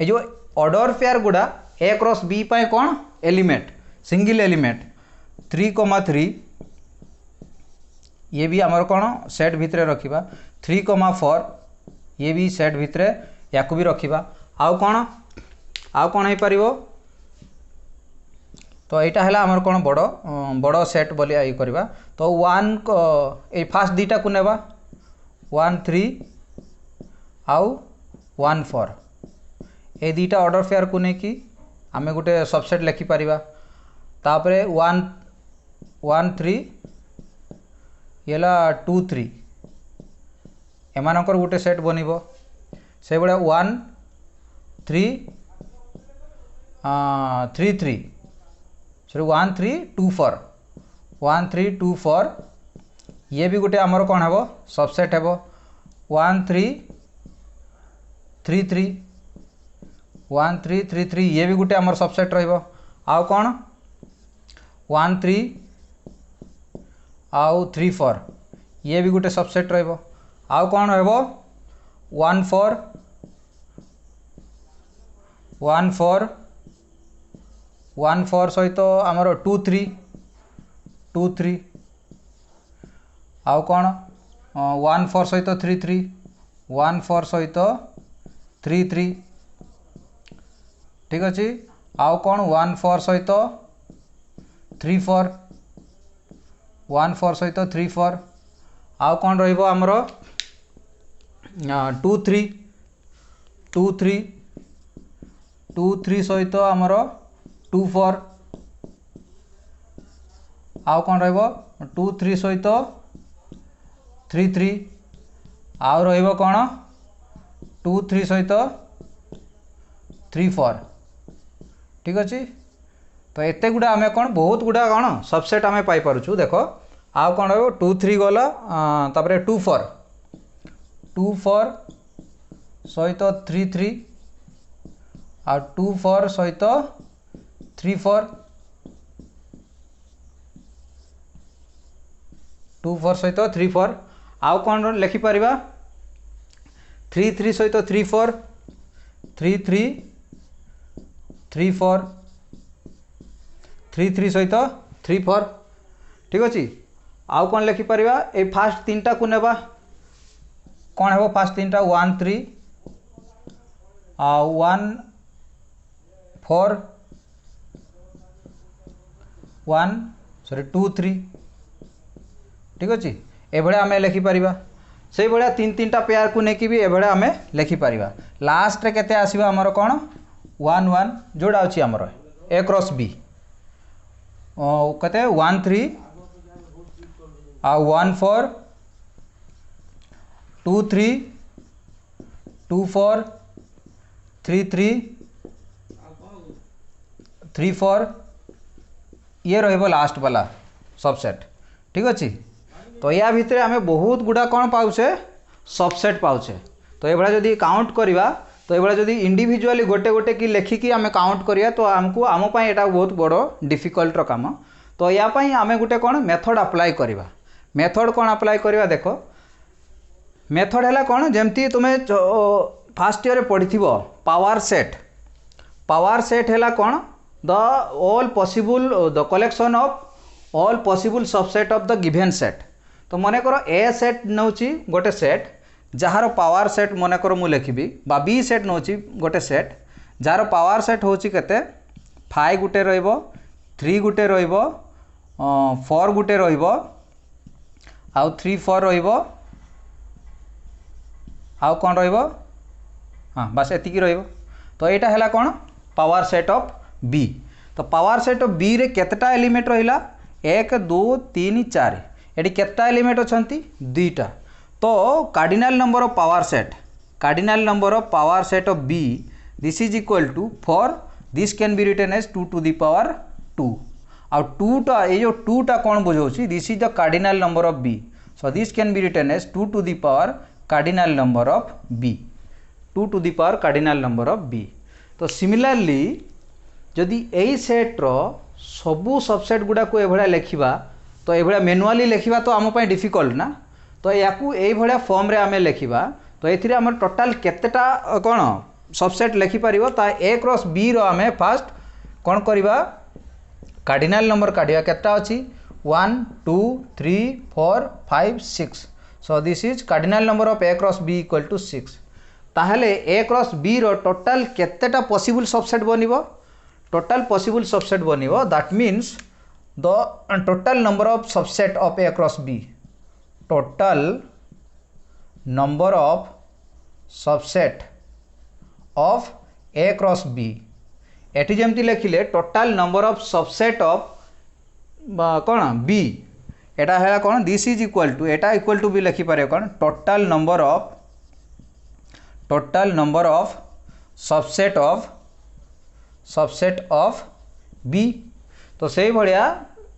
Speaker 1: ये जो ऑर्डर पेयर गुड़ा ए क्रॉस बी पाए कौन एलिमेंट सिंगल एलिमेंट 3,3 ये भी आमर कौन सेट भितरे रखिबा 3,4 ये भी सेट भितरे याकू भी रखिबा आउ कौन है पारिबो तो यहाँ है आमर कौन बड़ बड़ सेट बोली ये करवा तो 1 ये फास्ट दीटा को नेबा 1 3 आउ 1 4 ये दीटा ऑर्डर पेयर को लेकिन आम गोटे सबसेट लिखिपर तापर 1 1 3 ये 2 3 एमानकर गोटे सेट बनब से भाया 1 3 3 3 सॉरी 1 3 2 4 1 3 2 4 ये भी गोटे आमर कौन है सबसेट है 1 3 3 3 1 3 3 3 ये भी गोटे आमर सबसेट रहिबो आउ कौन 1 3 आउ 3 4 ये भी गोटे सबसेट रहिबो आउ कौन हेबो 1 4 1 4 1 4 सहित आमर 2 3 2 3 आउ कौन 1 4 सहित 3 3 1 4 सहित 3 3 ठीक अच्छे आउ कौन 1 4 सहित 3 4 1 4 सहित 3 4 आउ कौन रहिबो आमर 2 3 2 3 2 3 सहित आमर 2 4 आउ कौन रहिबो 2 3 सहित 3 3 आउ रहिबो कौन 2 3 सहित 3 4 ठीक अच्छे तो एते गुड़ा आम कौन बहुत गुड़ा कौन सबसेट आम पाइपरछु देख आउ कौन रहिबो 2 3 गला तापर 2 4 2 4 सहित 3 3 आ 2 4 सहित 3 4 2 4 सहित 3 4 आउ कौन लिखिपर 3 3 सहित 3 4 3 3 3 4 3 3 सहित 3 4 ठीक अच्छे आउ कौन लिखिपर ये फास्ट 3टा को नेबा कौन है फास्ट 3टा 1 3 1 4 1 सॉरी 2 3 ठीक अच्छे ये आम लिखिपर से भाया 3टा पेयर को लेकिन भी ये आम लिखिपर लास्ट के आसो आमर कौन 1 1 जोड़ा अच्छी आमर ए क्रॉस बी कते 1 3 1 4 2 3 2 4 3 3 3 4 ये रहिबो लास्ट वाला सबसेट ठीक अच्छे तो या भितर आम बहुत गुड़ा कौन पाउचे सबसेट पाउचे तो ये जदि काउंट करवा तो ये जदि इंडिविजुअली गोटे गोटे कि लेखिकी आम काउंट करिया तो आमको आम पाई एटा बहुत बड़ डिफिकल्ट काम तो या पाई आम गोटे कौन मेथड अप्लाई करवा मेथड कौन अप्लाई करवा देख मेथड है कौन जमती तुम्हें फास्ट ईयर पढ़ी पावर सेट है कौन the all possible the collection of all possible subset of the given set तो मन कर ए सेट नौ गोटे सेट जार पावर सेट मन कर मु लिखी बा बी सेट नौ गोटे सेट जार पावर सेट होची केते 5 गुटे रहिबो 3 गुटे रहिबो 4 गुटे रहिबो आउ 3 4 रहिबो आउ कौन रहिबो हाँ बस एतिकी रहिबो तो यहाँ है कौन पावर सेट ऑफ बी तो पावर सेट ऑफ बी रे केतटा एलिमेंट रहिला 1 2 3 4 ये केतटा एलिमेंट अछंती 2टा तो cardinal number of power set of B this is equal to 4 this can be written as 2 to the power 2 आउ 2टा ये जो 2टा कौन बुझाऊँ this is the cardinal number of B So this can be written as 2 to the power cardinal number of b, 2 to the power cardinal number of b. तो similarly जदि यही सेट्र सबू सबसेट गुड़ा को एभलिया लिखा तो ये मैनुअली लिखा तो आम डिफिकल्ट ना, तो या भाया फॉर्म रे आम लिखा तो ये आम टोटाल केतेटा कौन सबसेट लिखिपर ए क्रॉस बी रे फास्ट कौन करवा कार्डिनाल नंबर काढ़ा केटा अच्छी 1 2 3 4 5 6. So this is cardinal number of A cross B equal to 6. ताहले ए क्रॉस बी रो टोटाल केतेटा पॉसिबल सबसेट बनिबो, टोटाल पॉसिबल सबसेट बनिबो that means the total number of subset of A cross B, total number of subset of A cross B एटी जमती लिखिले total number of subset of कौन B एटा है कौन दिस इज इक्वल टू एटा equal to भी लिखिपारे कौन total number of subset of B. तो से भाया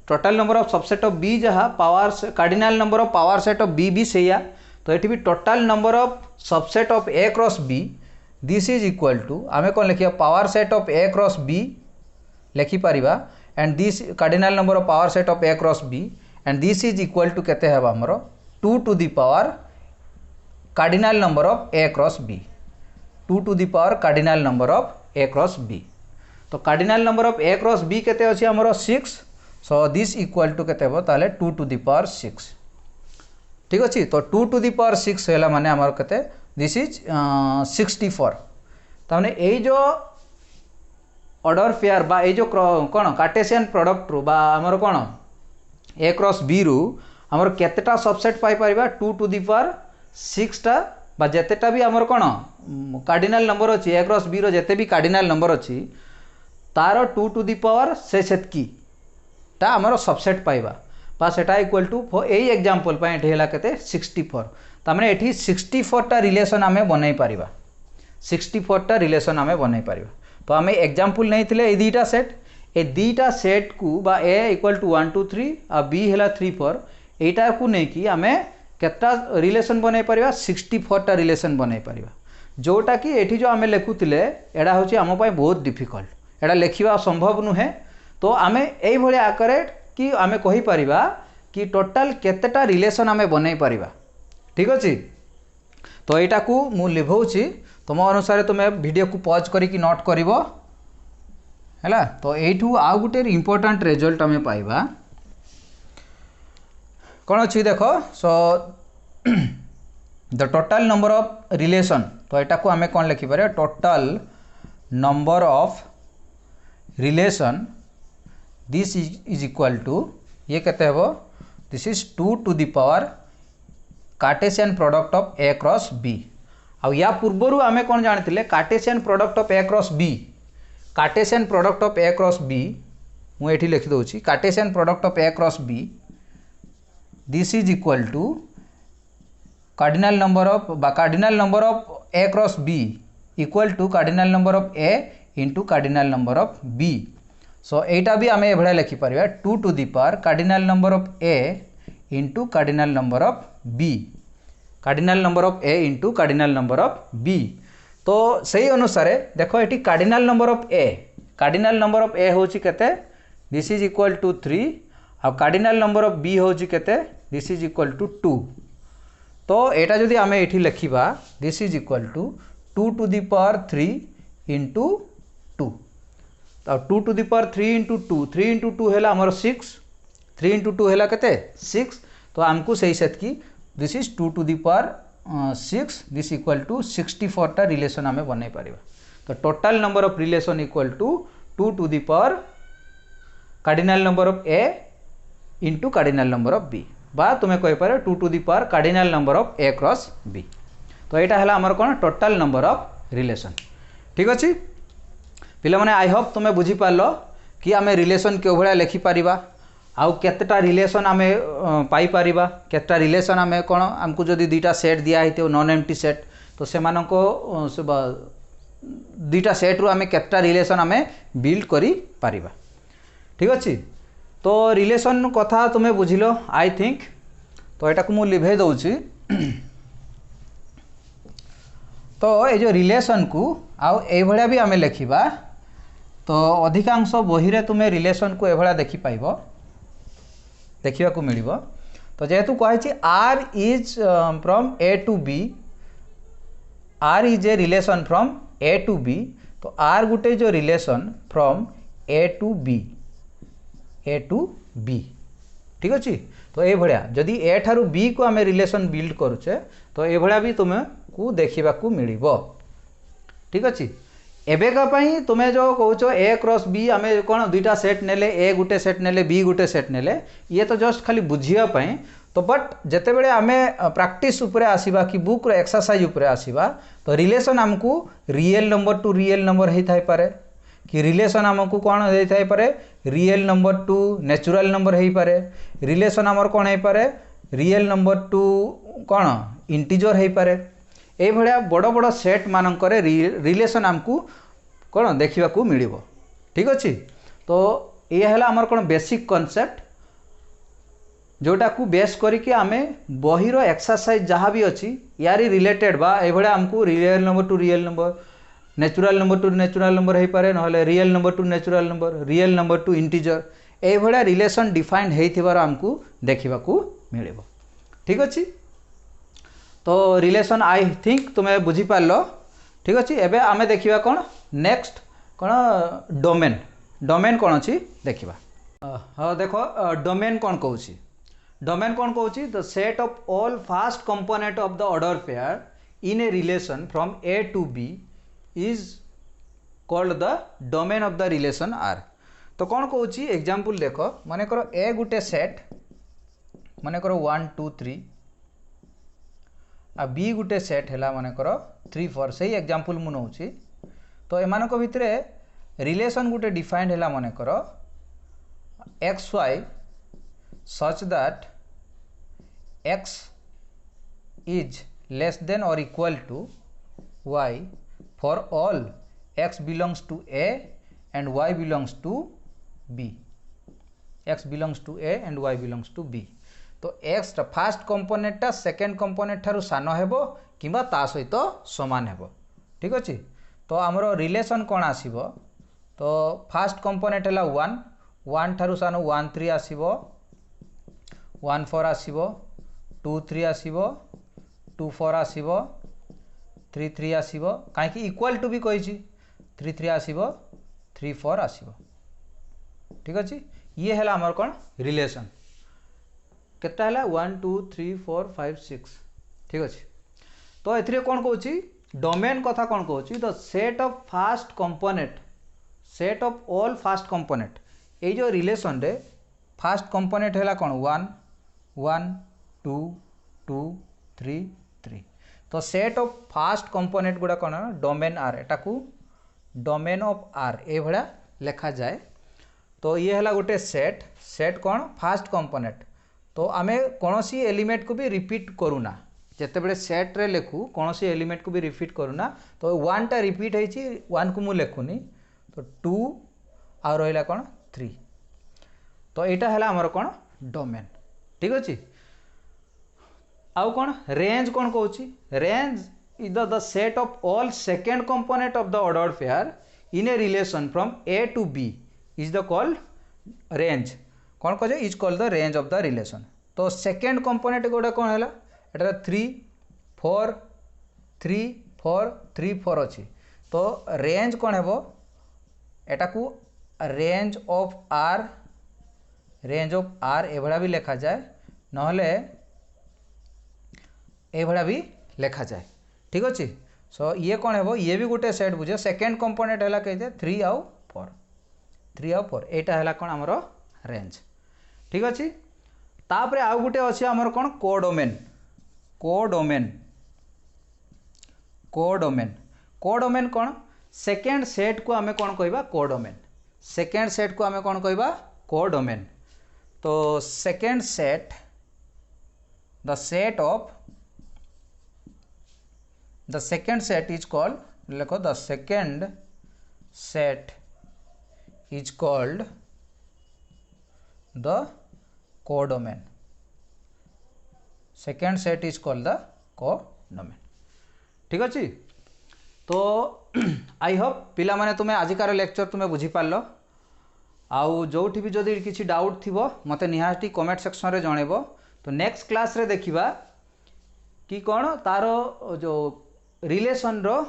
Speaker 1: total number of subset of B जहाँ power cardinal number of power set of B भी सैया. तो ये भी total number of subset of A cross B this is equal to आम कौन लिखा power set of A cross B लिखिपर and this cardinal number of power set of A cross B and this is equal to केते है आमर 2 to the power cardinal number of A cross B, 2 to the power cardinal number of A cross B. तो cardinal number of A cross B केते अछि आमर 6. So this equal to केते हो ताले 2 टू दी पावर 6. ठीक अच्छे. तो 2 टू दी पावर 6 है माने आमर केते दिस इज 64. तमाने ए जो ऑर्डर पेयर बा ए जो कौन कार्टेशियन प्रोडक्ट रू बा आमर कौन ए क्रॉस बी रु आमर केतेटा सबसेट पाई परिबा 2 टू दी पावर 6 टा बा जेतेटा भी आमर कौन कार्डिनाल नंबर अच्छी ए क्रॉस बी रो जेते भी कार्डिनाल नंबर अच्छी तार 2 टू दी पावर से सेतकी ता आमर सबसेट पाइबा बा सेटा इक्वल टू यही एग्जांपल पे एठी हला केते 64. तामने एठी 64 टा रिलेशन आमे बनै परिबा, 64 टा रिलेशन आमे बनै परिबा. तो आम एग्जांपल नहीं थे ये दुईटा सेट ए दुईटा सेट को बा ए इक्वल टू 1 2 3 आ बी है 3 4 यटा को नहीं कि आम केटा रिलेशन बन पार 64 टा रिलेशन बन पार जोटा कि ये जो आम लिखुले एड़ा हूँ आम बहुत डिफिकल्ट एड़ा लिखा संभव नुहे. तो आम ये आकार कि आम कहीपर कि टोटाल केतेटा रिलेशन आम बन पार. ठीक अच्छे. तो यहाँ को मु लिभाऊँगी तुम अनुसार तुम्हें वीडियो को पॉज करिकी नोट करिवो हैला. तो एठू आउ गुटे इंपोर्टेंट रिजल्ट आमे पाइबा कौन अच्छी देखो. So the total number of relation तो यहाँ को आमे कौन लिखिपर total number of relation this is equal to ये कहते हो this is 2 to the power Cartesian product of A cross B. आ या पूर्वर आमे कौन जानी Cartesian product of A cross B, Cartesian product of A cross B मुझे लिखिदे Cartesian product of A cross B this is equal to cardinal number of A cross B equal to cardinal number of A into cardinal number of B. So यहाँ भी आम ये लिखिपर 2 to the power cardinal number of A into cardinal number of B, cardinal number of A into cardinal number of B. तो सही अनुसार देखो ये कार्डिनाल नंबर ऑफ ए हूँ केते दिस इज इक्वल टू 3 आ कार्डिनाल नंबर ऑफ बी हूँ केते दिस इज इक्वल टू 2. तो यहाँ जदि आम ये लिखा this is equal to 2 to the power 3 into 2. तो 2 to the power 3 into 2 3 into 2 है आमर 6 3 इंटू 2 है केते 6. तो आमको सही सेत की this is 2 to the power 6 this equal to 64 टा रिलेशन आम बन पार. तो total number of relation equal to 2 to the power cardinal number of A into cardinal number of B बा तुम्हें कहीपर 2 to the power cardinal number of A cross B. तो यहाँ है आमर कौन टोटाल नंबर ऑफ रिलेशन. ठीक अच्छे पिला माने आई होप तुम्हें बुझीपार कि आम रिलेशन क्यों भाया लिखिपर आउ केतेटा रिलेशन आम पाई परिबा केतेटा रिलेशन आम कौन आमको जदि दुईटा सेट दिखाई नॉन एम्प्टी सेट तो से दुईटा सेट रु आम केतेटा रिलेशन आम बिल्ड करि परिबा. ठीक अच्छे. तो रिलेशन कथा तुम्हें बुझिल आई थिंक. तो यहाँ को लिभे दूची। तो ये जो रिलेशन को आउ भाया भी आम लिखा तो अधिकांश बही रे तुम्हें रिलेशन को एभला देखि पाइबो देखिबा को मिलिबो। तो जेहेतु कहि R is from A to B, R is a relation from A to B, तो आर गुटे जो relation from A to B, A to B, ठीक अच्छे। तो ये भाया जदि ए ठारू बी को आम रिलेशन बिल्ड करुचे तो ये भाया भी तुम्हें को देखा को मिलिबो, ठीक अच्छे। एबेका पई तुम्हें जो कहूचो ए क्रॉस बी आम कौन दुईटा सेट नेले, ए गुटे सेट नेले, बी गुटे सेट नेले, ये तो जस्ट खाली बुझिया पई। तो बट जेते बेले आमे प्रैक्टिस उपरे आसीबा कि बुक रो एक्सरसाइज उपरे आसीबा तो रिलेशन हमकू real number to real number हे थाई पारे कि रिलेशन हमकू कौन हे थाई पारे real number to natural number हे पारे, रिलेशन हमर कौन हे पारे रियल नंबर टू कौन इंटीजर हे पारे। ए भलिया बड़ बड़ सेट मानकर रिलेशन आमको कौन देखा को मिलिबो, ठीक अच्छे। तो ये है आमर कौन बेसिक कॉन्सेप्ट जोटा को बेस करके आमे बहिरो एक्सरसाइज जहाँ भी अच्छी यारी रिलेटेड बा ए भलिया आमको real number to real number, natural number हो पारे, नहले real number to natural number, real number to integer, ए भलिया रिलेशन डिफाइंड हेइथिबार आमको देखा को मिलिबो, ठीक अच्छे। तो रिलेशन आई थिंक तुम्हें बुझी पारलो, ठीक अच्छे। एबे आमे देखिबा कौन नेक्स्ट कौन डोमेन, डोमेन कौन अच्छी देखिबा। हाँ देखो डोमेन कौन कहूँ, डोमेन कौन कहूँ the set of all first component of the order pair in a relation from A to B is called the domain of the relation R. तो कौन कहूँ एग्जांपल देखो, माने करो ए गुटे सेट माने करो 1 2 3 आ बी गुटे सेट है माने करो 3 4, से एग्जांपल मु नौची। तो एमानक भितरे रिलेशन गुटे डिफाइंड है माने करो x y such that x is less than or equal to y for all x belongs to a and y belongs to b, x belongs to a and y belongs to b। तो x first component टा second component ठारू सान हेबो किंबा ता सहित समान हेबो, ठीक अच्छे। तो आमर रिलेशन कौन आसीबो, तो फास्ट कंपोनेंट है 1, 1 ठारू सान 1 3 आसीबो, 1 4 आसीबो, 2 3 आसीबो, 2 4 आसीबो, 3 3 आसीबो, काहे इक्वल टू भी कही 3 3 आसीबो, 3 4 आसीबो, ठीक अच्छे। ये है आमर कौन रिलेशन केता है 1 2 3 4 5 6, ठीक अच्छे। तो ए कौन कहूँ डोमेन कथा कौन कहूँ the set of first component, set of all first component, ये जो रिलेशन रे फास्ट कंपोनेंट है कौन 1 1 2 2 3 3। तो सेट ऑफ फास्ट कंपोनेंट गुड़ा कौन डोमेन आर, एटा को डोमेन ऑफ आर ए भाया लिखा जाए। तो ये है गोटे सेट, सेट कौन फास्ट कंपोनेंट। तो आमे कौन सी एलिमेंट को भी रिपीट करूना, जिते बड़े सेट रे लिखू कौन सी एलिमेंट को भी रिपीट करूना। तो 1 टा रिपीट होइछि 1 को मु लिखुनी, तो 2 आ रहा कौन 3। तो यहाँ है आमर कौन डोमेन, ठीक अच्छे। आउ कौन रेंज कौन कहूँ, range is the set of all second component of the order pair in a relation from A to B is the called range, कौन कहे is called the range of the relation. तो second component गोटे कौन है एटा 3 4 3 4 3 4 अच्छी। तो range कौन है एटा को range of R, range of R ए भाया भी लिखा जाए, नहले ए भाया भी लिखा जाए, ठीक अच्छे। सो ये कौन है ये भी गोटे सेट बुझे सेकेंड कंपोनेंट है कही 3 आउ 4, 3 आउ 4 यहाँ है कौन आमर रेंज, ठीक अच्छे। तापर आउ गोटे अच्छे आमर कौन कोडोमेन, कोडोमेन, कोडोमेन, कोडोमेन कौन सेकेंड सेट को आमे कौन कहबा कोडोमेन, सेकेंड सेट को आमे कौन कहबा कोडोमेन। तो second set the set of the second set is called लिखो the second set is called the codomain, second set is called the codomain. ठीक अच्छे। तो आई होप पिला माने तुम्हें आजिकार लेक्चर तुम्हें बुझी पारलो। आउ जोठी भी जदि किसी डाउट थिबो मते निहाती कमेंट सेक्शन रे जणेबो। तो नेक्स्ट क्लास रे देखिबा कि कौन तार जो रिलेशन रो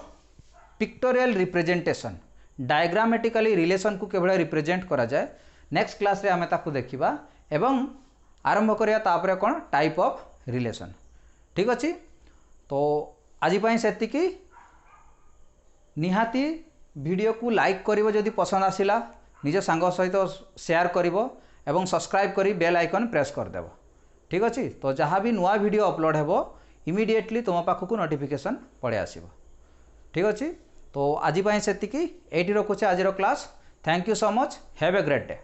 Speaker 1: पिक्टोरियल रिप्रेजेंटेशन डायग्रामेटिकली रिलेशन को केवल रिप्रेजेंट करा जाए नेक्स्ट क्लास रे आमे ताकू देखिबा एवं आरंभ करिया तापरे कौन टाइप ऑफ रिलेशन। ठीक अच्छे। तो आज पई सेतिकी निहाती वीडियो को लाइक करिवो जदि पसंद आसिला निज सांग सहित शेयर करिवो एवं सब्सक्राइब करी बेल आइकन प्रेस कर देबो। ठीक अच्छे। तो जहाँ भी नुआ वीडियो अपलोड हेबो इमीडिएटली तुम पाखक नोटिफिकेशन पड़े आसीबो। ठीक अच्छे। तो आज पई सेतिकी एठी रखुचे आजिर class. Thank you so much. Have a great day.